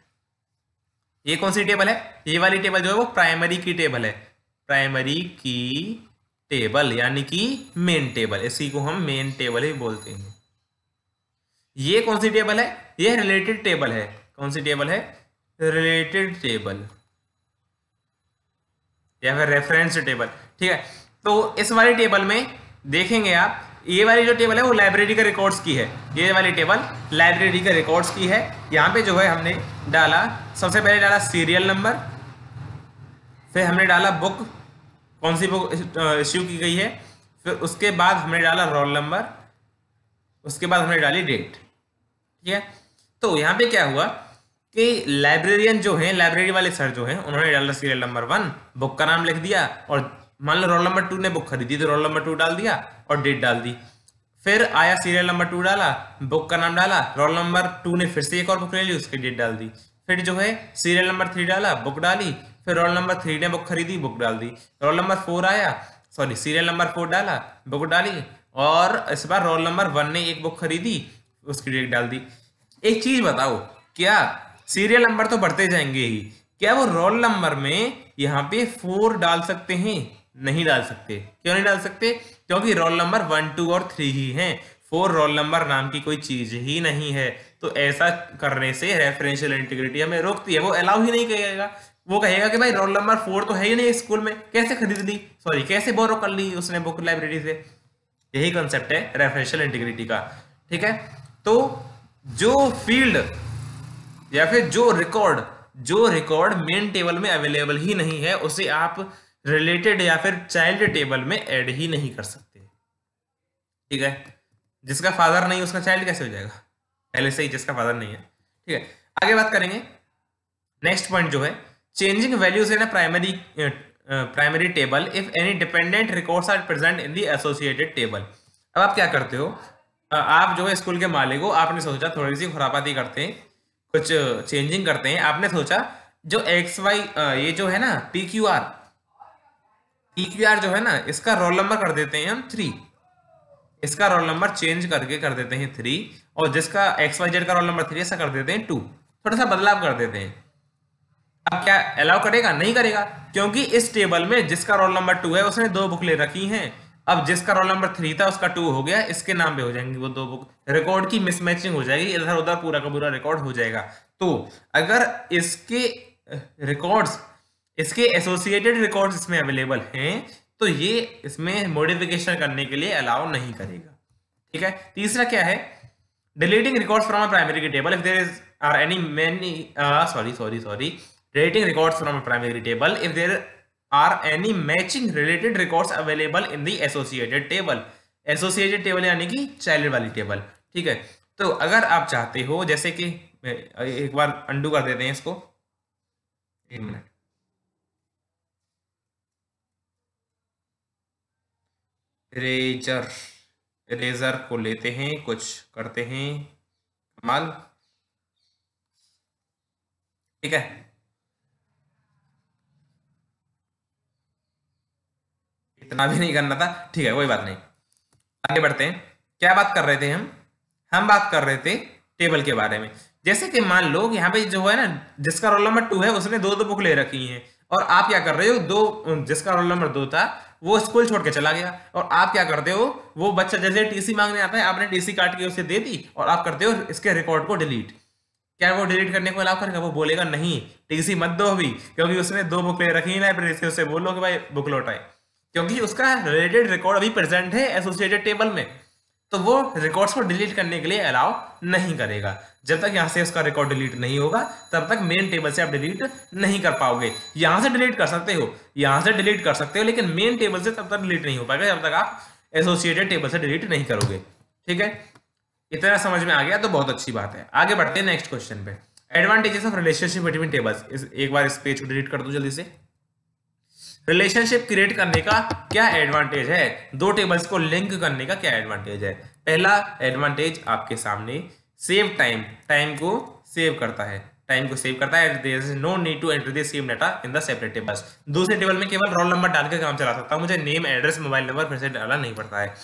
ये कौन सी टेबल है? ये वाली टेबल जो है वो प्राइमरी की टेबल है, प्राइमरी की टेबल यानी कि मेन टेबल, इसी को हम मेन टेबल ही बोलते हैं। ये कौन सी टेबल है? ये रिलेटेड टेबल है। कौन सी टेबल है? रिलेटेड टेबल या फिर रेफरेंस टेबल। ठीक है, तो इस वाली टेबल में देखेंगे आप, ये वाली जो टेबल है वो लाइब्रेरी के रिकॉर्ड्स की है। ये वाली टेबल लाइब्रेरी के रिकॉर्ड्स की है। यहाँ पे जो है हमने डाला, सबसे पहले डाला सीरियल नंबर, फिर हमने डाला बुक, कौन सी बुक इश्यू की गई है, फिर उसके बाद हमने डाला रोल नंबर, उसके बाद हमने डाली डेट। ठीक है, तो यहाँ पे क्या हुआ कि लाइब्रेरियन जो हैं, लाइब्रेरी वाले सर जो हैं, उन्होंने डाला सीरियल नंबर 1, बुक का नाम लिख दिया, और मान लो रोल नंबर 2 ने बुक खरीदी तो रोल नंबर 2 डाल दिया और डेट डाल दी। फिर आया सीरियल नंबर 2 डाला, बुक का नाम डाला, रोल नंबर 2 ने फिर से एक और बुक ले ली, उसकी डेट डाल दी। फिर जो है सीरियल नंबर 3 डाला, बुक डाली, फिर रोल नंबर 3 ने बुक खरीदी, बुक डाल दी। रोल नंबर 4 आया, सॉरी सीरियल नंबर 4 डाला, बुक डाली, और इस बार रोल नंबर 1 ने एक बुक खरीदी, उसकी डेट डाल दी। एक चीज बताओ, क्या सीरियल नंबर तो बढ़ते जाएंगे ही, क्या वो रोल नंबर में यहाँ पे 4 डाल सकते हैं? नहीं डाल सकते। क्यों नहीं डाल सकते? क्योंकि रोल नंबर 1, 2 और 3 ही हैं। 4 रोल नंबर नाम की कोई चीज ही नहीं है। तो ऐसा करने से रेफरेंशियल इंटीग्रिटी हमें रोकती है, वो अलाउ ही नहीं करेगा। वो कहेगा कि भाई रोल नंबर 4 तो है ही नहीं स्कूल में, कैसे खरीद ली, सॉरी कैसे बोरो कर ली उसने बुक लाइब्रेरी से। यही कंसेप्ट है रेफरेंशियल इंटीग्रिटी का। ठीक है, तो जो फील्ड या फिर जो रिकॉर्ड मेन टेबल में अवेलेबल ही नहीं है, उसे आप रिलेटेड या फिर चाइल्ड टेबल में ऐड ही नहीं कर सकते। ठीक है, जिसका फादर नहीं उसका चाइल्ड कैसे हो जाएगा? पहले से ही जिसका फादर नहीं है। ठीक है, आगे बात करेंगे। नेक्स्ट पॉइंट जो है, changing values in a primary table if any dependent records are present in the associated table. अब आप क्या करते हो, आप जो है स्कूल के मालिक हो, आपने सोचा थोड़ी सी खुरापाती करते हैं, कुछ चेंजिंग करते हैं। आपने सोचा जो XY ये जो है ना PQR जो है ना, इसका रोल नंबर कर देते हैं हम 3, इसका रोल नंबर चेंज करके कर देते हैं 3, और जिसका XYZ का रोल नंबर 3 ऐसा कर देते हैं 2, थोड़ा सा बदलाव कर देते हैं। अब क्या अलाउ करेगा? नहीं करेगा, क्योंकि इस टेबल में जिसका रोल नंबर 2 है उसने 2 बुक ले रखी हैं। अब जिसका रोल नंबर 3 था उसका 2 हो गया, इसके नाम पे हो जाएंगे वो 2 बुक, रिकॉर्ड की मिसमैचिंग हो जाएगी, इधर उधर पूरा का पूरा रिकॉर्ड हो जाएगा। तो अगर इसके रिकॉर्ड्स, इसके एसोसिएटेड रिकॉर्ड्स इसमें अवेलेबल हैं, तो ये इसमें मॉडिफिकेशन करने के लिए अलाउ नहीं करेगा। ठीक है, तीसरा क्या है, deleting records from a primary table if there is are any many sorry deleting records from a primary table if there are any matching related records available in the associated table. Associated table यानी कि चाइल्ड वाली टेबल। ठीक है, तो अगर आप चाहते हो, जैसे कि एक बार अंडू कर देते हैं इसको, 1 मिनट, इरेजर को लेते हैं, कुछ करते हैं कमाल। ठीक है, इतना भी नहीं करना था। ठीक है, कोई बात नहीं, आगे बढ़ते हैं। क्या बात कर रहे थे हम बात कर रहे थे टेबल के बारे में। जैसे कि मान लो यहाँ पे जो है ना, जिसका रोल नंबर 2 है उसने 2 बुक ले रखी हैं, और आप क्या कर रहे हो, जिसका रोल नंबर 2 था वो स्कूल छोड़ के चला गया, और आप क्या करते हो, वो बच्चा जैसे टीसी मांगने आता है, आपने टीसी काट के उसे दे दी, और आप करते हो इसके रिकॉर्ड को डिलीट। क्या वो डिलीट करने को अलाउ करेगा? वो बोलेगा नहीं, टीसी मत दो अभी, क्योंकि उसने 2 बुक ले रखी है लाइब्रेरी से, उससे बोलो कि भाई बुक लौटाए, क्योंकि उसका रिलेटेड रिकॉर्ड अभी प्रेजेंट है एसोसिएटेड टेबल में, तो वो रिकॉर्ड्स को डिलीट करने के लिए अलाउ नहीं करेगा। जब तक यहाँ से उसका रिकॉर्ड डिलीट नहीं होगा तब तक मेन टेबल से आप डिलीट नहीं कर पाओगे। यहाँ से डिलीट कर सकते हो, यहाँ से डिलीट कर सकते हो, लेकिन मेन टेबल से तब तक डिलीट नहीं हो पाएगा जब तक आप एसोसिएटेड टेबल से डिलीट नहीं करोगे। ठीक है, इतना समझ में आ गया तो बहुत अच्छी बात है। आगे बढ़ते हैं नेक्स्ट क्वेश्चन पे। Advantages of relationship between tables. एक बार इस पेज को डिलीट कर दो जल्दी से। रिलेशनशिप क्रिएट करने का क्या एडवांटेज है, दो टेबल्स को लिंक करने का क्या एडवांटेज है? पहला एडवांटेज आपके सामने, सेव टाइम, टाइम को सेव करता है, टाइम को सेव करता है। There is no need to enter the same data in the separate tables. दूसरे टेबल में केवल रोल नंबर डाल के काम चला सकता हूं, मुझे नेम, एड्रेस, मोबाइल नंबर फिर से डालना नहीं पड़ता है।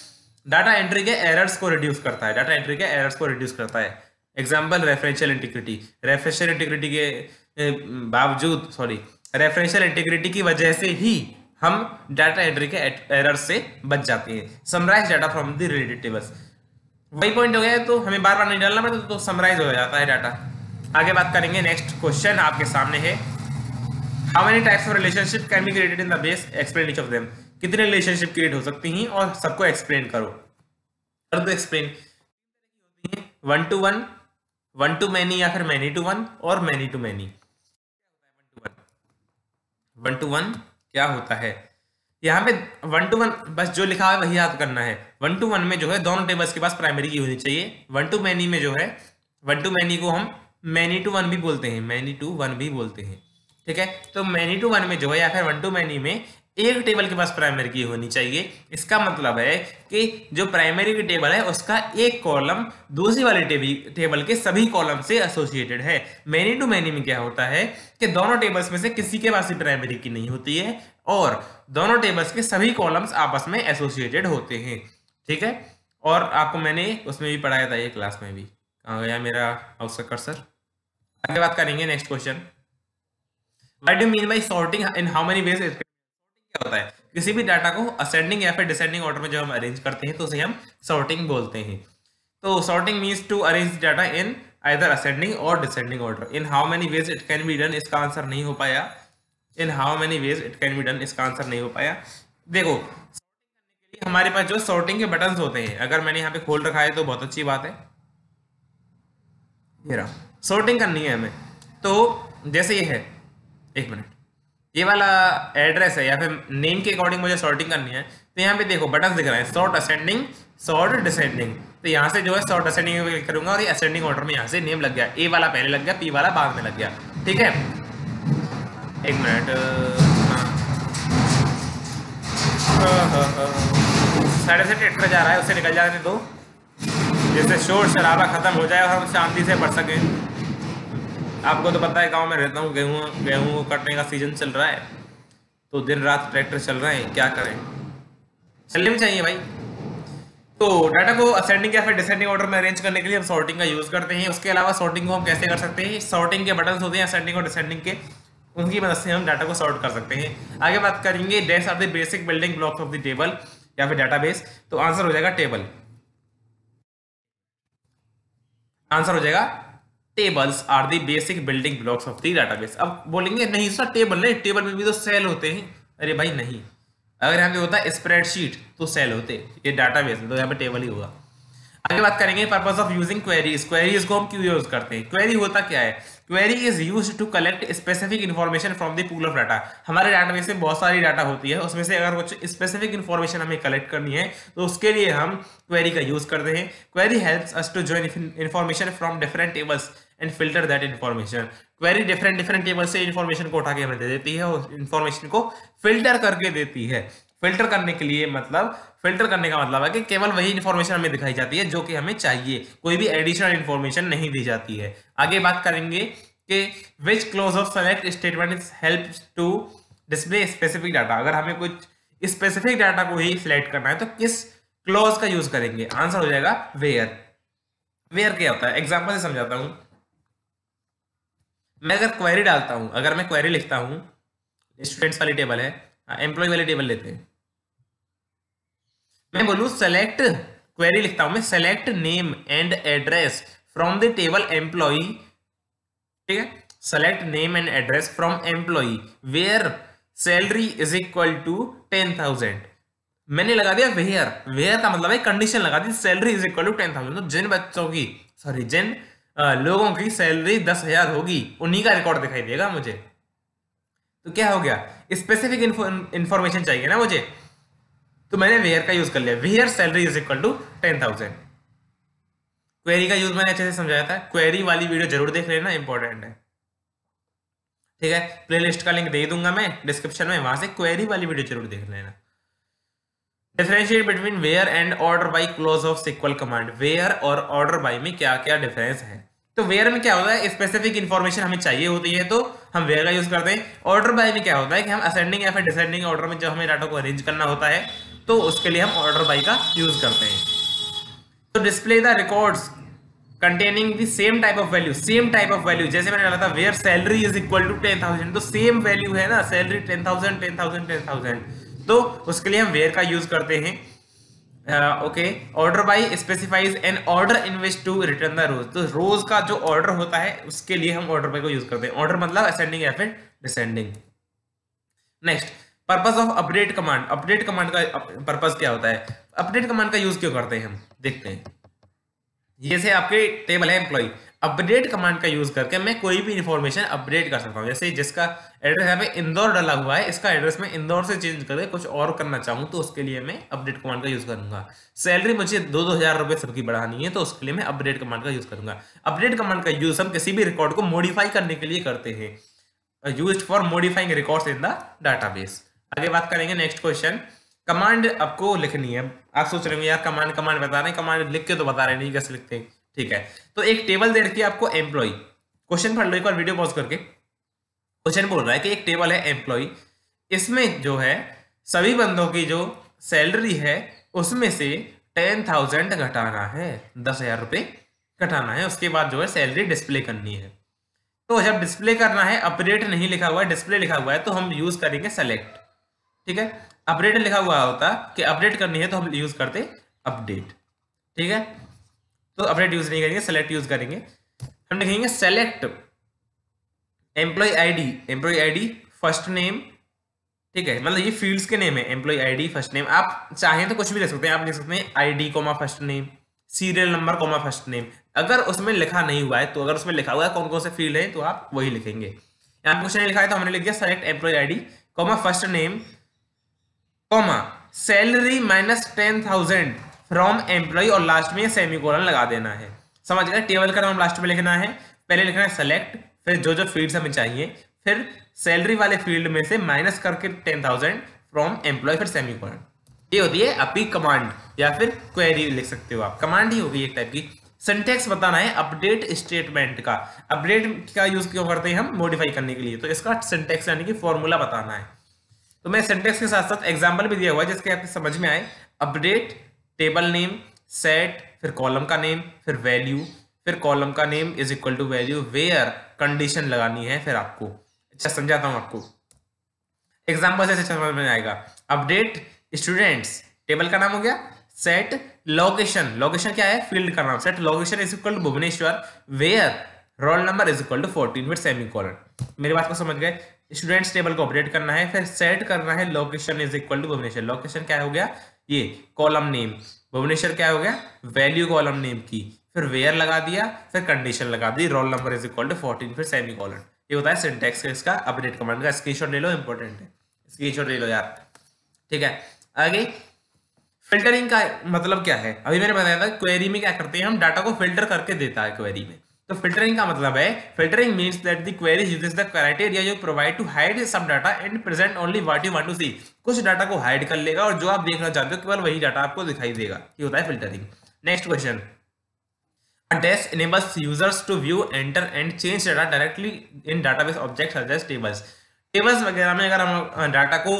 डाटा एंट्री के एरर्स को रिड्यूस करता है, डाटा एंट्री के एरर्स को रिड्यूस करता है। Example referential integrity, referential integrity के बावजूद, सॉरी, रेफरेंशियल इंटीग्रिटी की वजह से ही हम डाटा एंट्री के एरर से बच जाते हैं। Summarize data from the related tables, वही पॉइंट हो गया, तो हमें बार बार नहीं डालना पड़ता, तो समराइज हो जाता है डाटा। आगे बात करेंगे, नेक्स्ट क्वेश्चन आपके सामने है, how many types of relationship can be created in the base, explain each of them. कितने रिलेशनशिप क्रिएट हो सकती हैं और सबको एक्सप्लेन करो। कर दो एक्सप्लेन। 1 to 1, 1 to many या फिर many to 1 और many to many। 1 to 1 क्या होता है? यहाँ पे 1 to 1 बस जो लिखा है वही याद करना है। 1 to 1 में जो है दोनों टेबल्स के पास प्राइमरी की होनी चाहिए। 1 to many में जो है, 1 to many को हम many to 1 भी बोलते हैं, many to 1 भी बोलते हैं। ठीक है, तो many to 1 में जो है या फिर 1 to many में एक टेबल के पास प्राइमरी की होनी चाहिए। इसका मतलब है कि जो प्राइमरी की टेबल है उसका एक कॉलम दूसरी वाली टेबल के सभी कॉलम से एसोसिएटेड है। मेनी टू मेनी में क्या होता है कि दोनों टेबल्स में से किसी के पास भी प्राइमरी की नहीं होती है और दोनों टेबल्स के सभी कॉलम्स आपस में एसोसिएटेड होते हैं। ठीक है, और आपको मैंने उसमें भी पढ़ाया था ये क्लास में भी। कहाँ गया मेरा माउस का कर्सर? आगे बात करेंगे, next question, what do you mean by sorting in how many veg? क्या होता है? किसी भी डाटा को असेंडिंग या फिर डिसेंडिंग ऑर्डर में जब हम अरेंज करते हैं तो उसे हम सॉर्टिंग बोलते हैं। तो sorting means to arrange data in either ascending or descending order. In how many ways it can be done, इसका आंसर नहीं हो पाया। In how many ways it can be done, इसका आंसर नहीं हो पाया। देखो, हमारे पास जो सॉर्टिंग के बटन्स होते हैं, अगर मैंने यहाँ पे खोल रखा है तो बहुत अच्छी बात है। ये रहा, सॉर्टिंग करनी है हमें। तो जैसे ये है, एक मिनट, ये वाला एड्रेस है या फिर नेम के अकॉर्डिंग मुझे सॉर्टिंग करनी है, तो यहाँ पे देखो बटन दिख रहे हैं, सॉर्ट असेंडिंग, सॉर्ट डिसेंडिंग। तो यहाँ से जो है सॉर्ट असेंडिंग में क्लिक करूंगा और ये असेंडिंग ऑर्डर में यहाँ से नेम लग गया, ए वाला पहले लग गया, पी वाला बाद में लग गया। ठीक है, एक मिनट, साइड से ट्रैक्टर जा रहा है, उससे निकल जाने दो, जिससे शोर शराबा खत्म हो जाए और हम शांति से पढ़ सकें। आपको तो पता है गांव में रहता हूँ, गेहूं कटने का सीजन चल रहा है, तो दिन रात ट्रैक्टर चल रहे हैं, क्या करें, चलने भी चाहिए भाई। तो डाटा को असेंडिंग या फिर डिसेंडिंग ऑर्डर में अरेंज करने के लिए हम सॉर्टिंग का यूज करते हैं। उसके अलावा सॉर्टिंग को हम कैसे कर सकते हैं? सॉर्टिंग के बटन होते हैं असेंडिंग और डिसेंडिंग के, उनकी मदद से हम डाटा को सॉर्ट कर सकते हैं। आगे बात करेंगे, dates are the basic building blocks of the table या फिर डाटाबेस। तो आंसर हो जाएगा टेबल, आंसर हो जाएगा tables are the basic building blocks of the database. अब बोलेंगे नहीं सर टेबल नहीं, टेबल में भी तो सेल होते हैं। अरे भाई नहीं, अगर यहाँ पे होता है स्प्रेडशीट तो सेल होते, ये डाटाबेस में तो यहाँ पे टेबल ही होगा। आगे बात करेंगे purpose of using queries. Queries को हम क्यों यूज करते हैं? क्वेरी होता क्या है? Query is used to collect specific information from the pool of data. हमारे डाटाबेस में बहुत सारी डाटा होती है, उसमें से अगर कुछ स्पेसिफिक इन्फॉर्मेशन हमें कलेक्ट करनी है तो उसके लिए हम क्वेरी का यूज करते हैं। Query helps us to join information from different tables and filter that information. Query different table से इन्फॉर्मेशन को उठा के हमें दे देती है और इन्फॉर्मेशन को फिल्टर करके देती है। फिल्टर करने के लिए मतलब, फिल्टर करने का मतलब है कि केवल वही इन्फॉर्मेशन हमें दिखाई जाती है जो कि हमें चाहिए, कोई भी एडिशनल इन्फॉर्मेशन नहीं दी जाती है। आगे बात करेंगे कि which clause of select statement helps to display specific data. अगर हमें कुछ स्पेसिफिक डाटा को ही सिलेक्ट करना है तो किस क्लॉज का यूज करेंगे? आंसर हो जाएगा वेयर। वेयर क्या होता है? एग्जांपल से समझाता हूं। मैं अगर क्वेरी डालता हूं, अगर मैं क्वेरी लिखता हूं, स्टूडेंट्स वाली टेबल है, एम्प्लॉय वाली टेबल लेते हैं, मैं बोलूं सेलेक्ट, क्वेरी लिखता हूं मैं select name and address from the table employ ठीक है। Select name and address from employee where salary is equal to 10,000। मैंने लगा दिया वेयर, वेयर का मतलब है कंडीशन लगा दी सैलरी इज इक्वल टू 10,000। तो जिन बच्चों की जिन लोगों की सैलरी 10,000 होगी उन्हीं का रिकॉर्ड दिखाई देगा मुझे। तो क्या हो गया, स्पेसिफिक इंफॉर्मेशन चाहिए ना मुझे, तो मैंने वेयर का यूज कर लिया, where salary is equal to 10,000। Query का यूज मैंने अच्छे से समझाया था, क्वेरी वाली वीडियो जरूर देख लेना, इंपॉर्टेंट है। ठीक है, प्लेलिस्ट का लिंक दे दूंगा मैं डिस्क्रिप्शन में, वहां से क्वेरी वाली वीडियो जरूर देख लेना। Differentiate between where and order by clause of sequel command. Where और ऑर्डर बाय में क्या क्या डिफरेंस है? तो वेयर में क्या होता है, स्पेसिफिक इंफॉर्मेशन हमें चाहिए होती है तो हम वेयर का यूज करते हैं। ऑर्डर बाय में क्या होता है कि हम असेंडिंग या फिर डिसेंडिंग ऑर्डर में जब हमें डाटा को अरेंज करना होता है तो उसके लिए हम ऑर्डर बाय का यूज करते हैं। तो display the records containing the same type of value, same type of value, जैसे मैंने डाला था where salary is equal to 10,000, तो सेम वैल्यू है ना, सैलरी 10,000 10,000 10,000, तो उसके लिए हम वेयर का यूज करते हैं। Okay, order by specifies an order in which to return the rows, तो रोज का जो ऑर्डर होता है उसके लिए हम ऑर्डर बाय को यूज करते हैं। ऑर्डर मतलब असेंडिंग या फिर descending. Next, purpose of update command. Update command का पर्पस क्या होता है, अपडेट कमांड का यूज क्यों करते हैं हम देखते हैं। जैसे आपके टेबल है एम्प्लॉय, अपडेट कमांड का यूज करके मैं कोई भी इंफॉर्मेशन अपडेट कर सकता हूँ। जैसे जिसका एड्रेस यहाँ पे इंदौर डाला हुआ है, इसका एड्रेस मैं इंदौर से चेंज करके कुछ और करना चाहूँ तो उसके लिए मैं अपडेट कमांड का यूज करूंगा। सैलरी मुझे 2-2 हज़ार रुपये सबकी बढ़ानी है तो उसके लिए मैं अपडेट कमांड का यूज करूंगा। अपडेट कमांड का यूज हम किसी भी रिकॉर्ड को मॉडिफाई करने के लिए करते हैं, used for modifying records in the database. आगे बात करेंगे, नेक्स्ट क्वेश्चन। कमांड आपको लिखनी है। आप सोच रहे हो यार कमांड कमांड बता रहे हैं, कमांड लिख के तो बता रहे नहीं कैसे लिखते हैं। ठीक है, तो एक टेबल दे रखी है आपको एम्प्लॉय, क्वेश्चन पढ़ लो एक बार वीडियो पॉज करके। क्वेश्चन बोल रहा है कि एक टेबल है एम्प्लॉय, इसमें जो है सभी बंदों की जो सैलरी है उसमें से 10,000 घटाना है, 10,000 रुपये घटाना है, उसके बाद जो है सैलरी डिस्प्ले करनी है। तो जब डिस्प्ले करना है, अपडेट नहीं लिखा हुआ है, डिस्प्ले लिखा हुआ है, तो हम यूज करेंगे सेलेक्ट। ठीक है, अपडेट लिखा हुआ होता कि अपडेट करनी है तो हम यूज करते अपडेट। ठीक है, तो अपडेट यूज नहीं करेंगे, सेलेक्ट यूज करेंगे। हम लिखेंगे select employ ID, employ ID first name. ठीक है, मतलब ये फील्ड्स के नेम है, एम्प्लॉय आईडी फर्स्ट नेम। आप चाहें तो कुछ भी लिख सकते हैं, आप लिख सकते हैं ID comma first name, serial number comma first name. अगर उसमें लिखा नहीं हुआ है तो अगर उसमें लिखा हुआ है कौन कौन से फील्ड है तो आप वही लिखेंगे। यहाँ कुछ नहीं लिखा है तो हमने लिख दिया select employ ID comma first name comma salary minus 10,000 from employ, और लास्ट में सेमीकोलन लगा देना है। समझ गए, टेबल का नाम लास्ट में लिखना है, पहले लिखना है सेलेक्ट, फिर जो जो फील्ड्स हमें चाहिए, फिर सैलरी वाले फील्ड में से माइनस करके 10,000 फ्रॉम एम्प्लॉय, फिर सेमीकोलन। ये होती है आपकी कमांड या फिर क्वेरी लिख सकते हो आप, कमांड ही होगी एक टाइप की। सिंटेक्स बताना है अपडेट स्टेटमेंट का। अपडेट का यूज क्यों करते हैं हम, मॉडिफाई करने के लिए, तो इसका सिंटेक्स यानी कि फॉर्मूला बताना है। तो मैं सिंटेक्स के साथ साथ एग्जांपल भी दिया हुआ है जिसके आपको समझ में आए। अपडेट टेबल नेम सेट, फिर कॉलम का नेम, फिर वैल्यू, फिर कॉलम का name is equal to value, where condition लगानी है फिर आपको। अच्छा समझाता हूं आपको, एग्जांपल से समझ में आएगा। अपडेट स्टूडेंट्स, टेबल का नाम हो गया। सेट लोकेशन, लोकेशन क्या है, फील्ड का नाम, set location is equal to Bhubaneswar, where roll number is equal to 14 with semicolon. मेरी बात को समझ गए, स्टूडेंट्स टेबल को अपडेट करना है, फिर सेट करना है location is equal to Bhubaneswar. Location क्या हो गया, ये कॉलम नेम, भुवनेश्वर क्या हो गया, वैल्यू कॉलम नेम की, फिर वेयर लगा दिया, फिर कंडीशन लगा दी, roll number is equal to 14 फिर सेमीकोलन। ये होता है सिंटेक्स इसका अपडेट कमांड का। स्क्रीनशॉट ले लो, इंपॉर्टेंट है, स्क्रीनशॉट ले लो यार। ठीक है, आगे फिल्टरिंग का मतलब क्या है, अभी मैंने बताया था क्वेरी में क्या करते हैं हम, डाटा को फिल्टर करके देता है क्वेरी में। तो फिल्टरिंग का मतलब है, filtering means that the query uses the criteria you provide to hide some data and present only what you want to see. कुछ डाटा को हाइड कर लेगा और जो आप देखना चाहते हो केवल वही डाटा आपको दिखाई देगा, ये होता है filtering. Next question, a dash enables users to view, enter and change data directly in database objects such as tables। Tables वगैरह में अगर हम डाटा को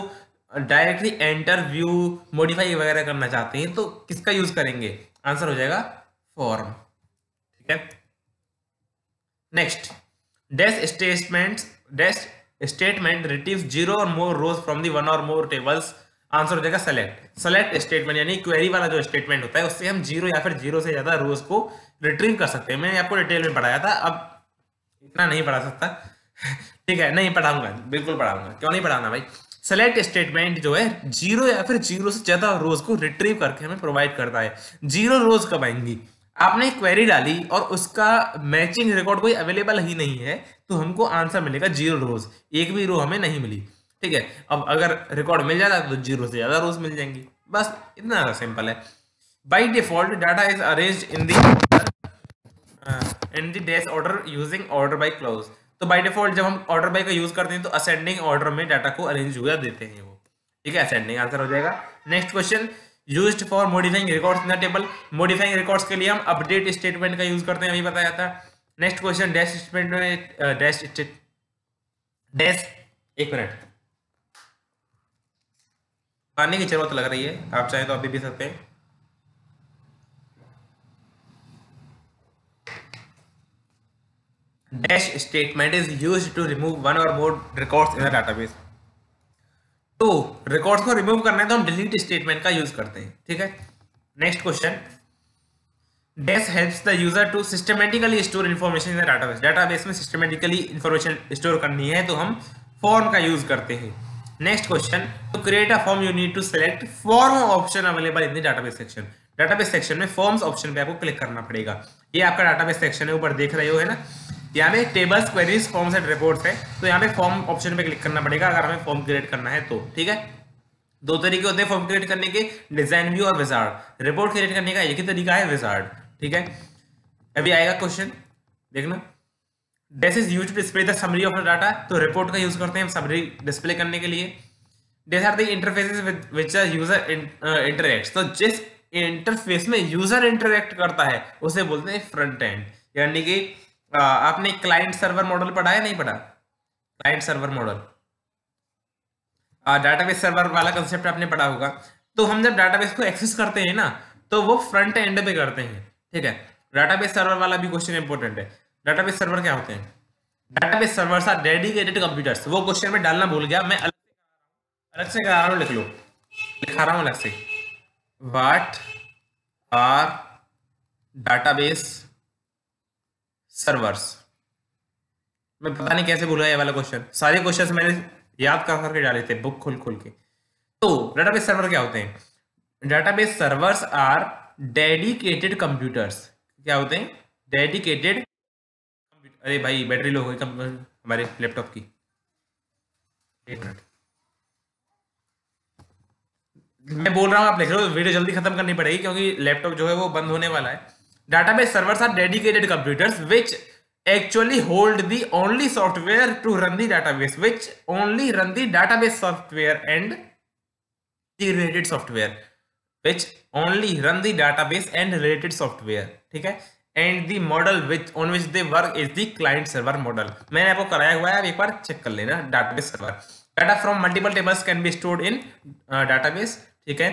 डायरेक्टली एंटर, व्यू, मॉडिफाई वगैरह करना चाहते हैं तो किसका यूज करेंगे, आंसर हो जाएगा फॉर्म। ठीक है, नेक्स्ट, डैश स्टेटमेंट रिट्रीव्स 0 और मोर रोज from the one or more tables, answer हो जाएगा सेलेक्ट। सेलेक्ट स्टेटमेंट यानी क्वेरी वाला जो स्टेटमेंट होता है उससे हम 0 या फिर 0 से ज्यादा रोज को रिट्रीव कर सकते हैं। मैंने आपको डिटेल में पढ़ाया था, अब इतना नहीं पढ़ा सकता। ठीक है, नहीं पढ़ाऊंगा, बिल्कुल पढ़ाऊंगा, क्यों नहीं पढ़ाना भाई। सेलेक्ट स्टेटमेंट जो है जीरो या फिर जीरो से ज्यादा रोज को रिट्रीव करके हमें प्रोवाइड करता है। जीरो रोज कब आएंगी? आपने क्वेरी डाली और उसका मैचिंग रिकॉर्ड कोई अवेलेबल ही नहीं है, तो हमको आंसर मिलेगा जीरो रोज, एक भी रो हमें नहीं मिली। ठीक है, अब अगर रिकॉर्ड मिल जाता तो जीरो से ज्यादा रोज मिल जाएंगी, बस इतना सिंपल है। By default data is arranged in the dash order using order by clause. तो बाय डिफॉल्ट जब हम ऑर्डर बाय का यूज करते हैं तो असेंडिंग ऑर्डर में डाटा को अरेंज हुआ देते हैं वो। ठीक है, असेंडिंग आंसर हो जाएगा। Next question, used for modifying records in the table. Modifying records के लिए हम अपडेट स्टेटमेंट का यूज करते हैं, अभी बताया था। नेक्स्ट क्वेश्चन, डैश स्टेटमेंट में डैश, एक मिनट, पानी की जरूरत लग रही है, आप चाहें तो अभी पी सकते हैं। Dash statement is used to remove one or more records in a database। तो रिकॉर्ड्स को रिमूव करना है तो हम डिलीट स्टेटमेंट का यूज करते हैं। ठीक है, next question, dash helps the user to systematically store information in the database. Database में सिस्टमेटिकली इन्फॉर्मेशन स्टोर करनी है तो हम फॉर्म का यूज करते हैं। Next question, to create a form you need to select form option available in the database section. Database section में फॉर्म्स ऑप्शन पे आपको क्लिक करना पड़ेगा। ये आपका डाटाबेस सेक्शन है, ऊपर देख रहे हो है ना, यहाँ पे tables, queries, forms and reports है, तो यहाँ पे फॉर्म ऑप्शन पे क्लिक करना पड़ेगा अगर हमें फॉर्म क्रिएट करना है तो। ठीक है, दो तरीके होते हैं फॉर्म क्रिएट करने के, डिजाइन व्यू और विजार्ड। रिपोर्ट क्रिएट करने का एक ही तरीका है, विजार्ड। ठीक है, अभी आएगा क्वेश्चन, देखना। This is used to display the summary of the data. तो रिपोर्ट का यूज करते हैं हम समरी डिस्प्ले करने के लिए। This are the interfaces with which the user interacts. तो जिस इंटरफेस में यूजर इंटरैक्ट करता है उसे बोलते हैं फ्रंट एंड। यानी कि आपने क्लाइंट सर्वर मॉडल पढ़ा है, नहीं पढ़ा? Client server model, database server वाला कंसेप्ट आपने पढ़ा होगा। तो हम जब डाटाबेस को एक्सेस करते हैं ना, तो वो फ्रंट एंड पे करते हैं। ठीक है, डाटाबेस सर्वर वाला भी क्वेश्चन इंपॉर्टेंट है। डाटाबेस सर्वर क्या होते हैं? Database servers are dedicated computers. वो क्वेश्चन में डालना भूल गया, मैं अलग से करा रहा हूँ, लिख लो, लिखा रहा हूँ अलग से। What are database servers. मैं पता नहीं कैसे भूल गया ये वाला क्वेश्चन, सारे क्वेश्चंस मैंने याद कर करके डाले थे बुक खोल खोल के। तो डाटाबेस सर्वर क्या होते हैं? Database servers are dedicated computers. क्या होते हैं? डेडिकेटेड। अरे भाई बैटरी लो हो गई हमारे लैपटॉप की, एक मिनट, मैं बोल रहा हूँ आप लिख रहे हो, वीडियो जल्दी खत्म करनी पड़ेगी क्योंकि लैपटॉप जो है वो बंद होने वाला है। Database servers are dedicated computers which actually hold the only software to run the database, which only run the database software and the related software, which only run the database and related software। ठीक है, and the model which on which they work is the client server model। मैंने आपको कराया हुआ है, आप एक बार चेक कर लेना। database server, data from multiple tables can be stored in database। ठीक है,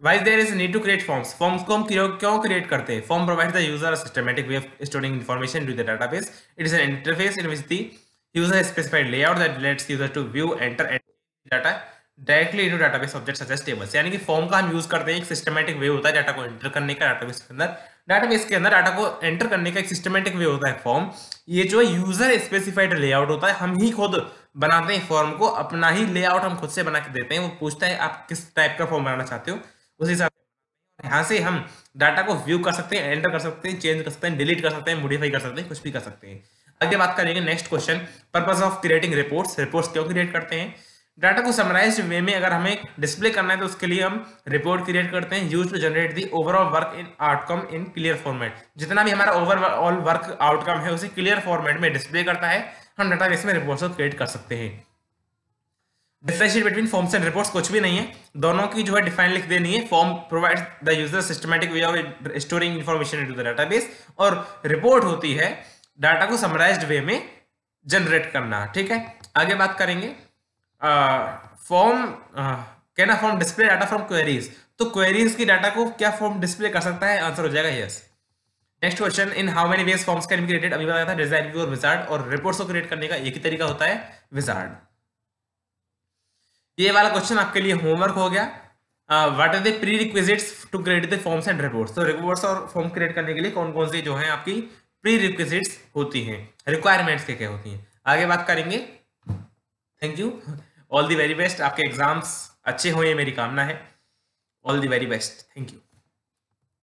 Why there is a need to create forms? Forms को हम क्यों create करते हैं? Form provides the user a systematic way of storing information to the database. It is an interface in which the user has specified layout that lets user to view, enter and data directly into database objects such as tables। यानी कि फॉर्म का हम यूज करते हैं, एक सिस्टमेटिक वे होता है डाटा को एंटर करने का डाटाबेस के अंदर। डाटाबेस के अंदर डाटा को एंटर करने का एक सिस्टमेटिक वे होता है फॉर्म। ये जो है यूजर स्पेसिफाइड लेआउट होता है, हम ही खुद बनाते हैं फॉर्म को, अपना ही लेआउट हम खुद से बना के देते हैं। वो पूछता है आप किस टाइप का फॉर्म बनाना चाहते हो, उस हिसाब से यहाँ से हम डाटा को व्यू कर सकते हैं, एंटर कर सकते हैं, चेंज कर सकते हैं, डिलीट कर सकते हैं, मॉडिफाई कर सकते हैं, कुछ भी कर सकते हैं। आगे बात करेंगे next question, purpose of creating reports. Reports क्यों क्रिएट करते हैं? डाटा को समराइज्ड वे में अगर हमें डिस्प्ले करना है तो उसके लिए हम रिपोर्ट क्रिएट करते हैं। Use to generate the overall work in outcome in clear format. जितना भी हमारा ओवरऑल वर्क आउटकम है उसे क्लियर फॉर्मेट में डिस्प्ले करता है। हम डाटाबेस में रिपोर्ट्स को क्रिएट कर सकते हैं। Differentiate between forms and reports कुछ भी नहीं है, दोनों की जो है डिफाइन लिख देनी है। Form provides the user systematic way of storing information into the database, और रिपोर्ट होती है डाटा को समराइज्ड वे में जनरेट करना। ठीक है, आगे बात करेंगे form can a form display data from queries. तो क्वेरीज की डाटा को क्या फॉर्म डिस्प्ले कर सकता है? आंसर हो जाएगा yes. Next question, in how many veg forms can be created. अभी बताया था डिजाइन व्यू और विजार्ड, और रिपोर्ट्स को क्रिएट करने का एक ही तरीका होता है, विजार्ड। ये वाला क्वेश्चन आपके लिए होमवर्क हो गया। What are the prerequisites to create the forms and reports. तो रिपोर्ट्स और फॉर्म क्रिएट करने के लिए कौन कौन सी जो है आपकी प्री रिक्विजिट्स होती हैं, रिक्वायरमेंट्स क्या क्या होती हैं, आगे बात करेंगे। Thank you, all the very best, आपके एग्जाम्स अच्छे हों ये मेरी कामना है। All the very best, thank you.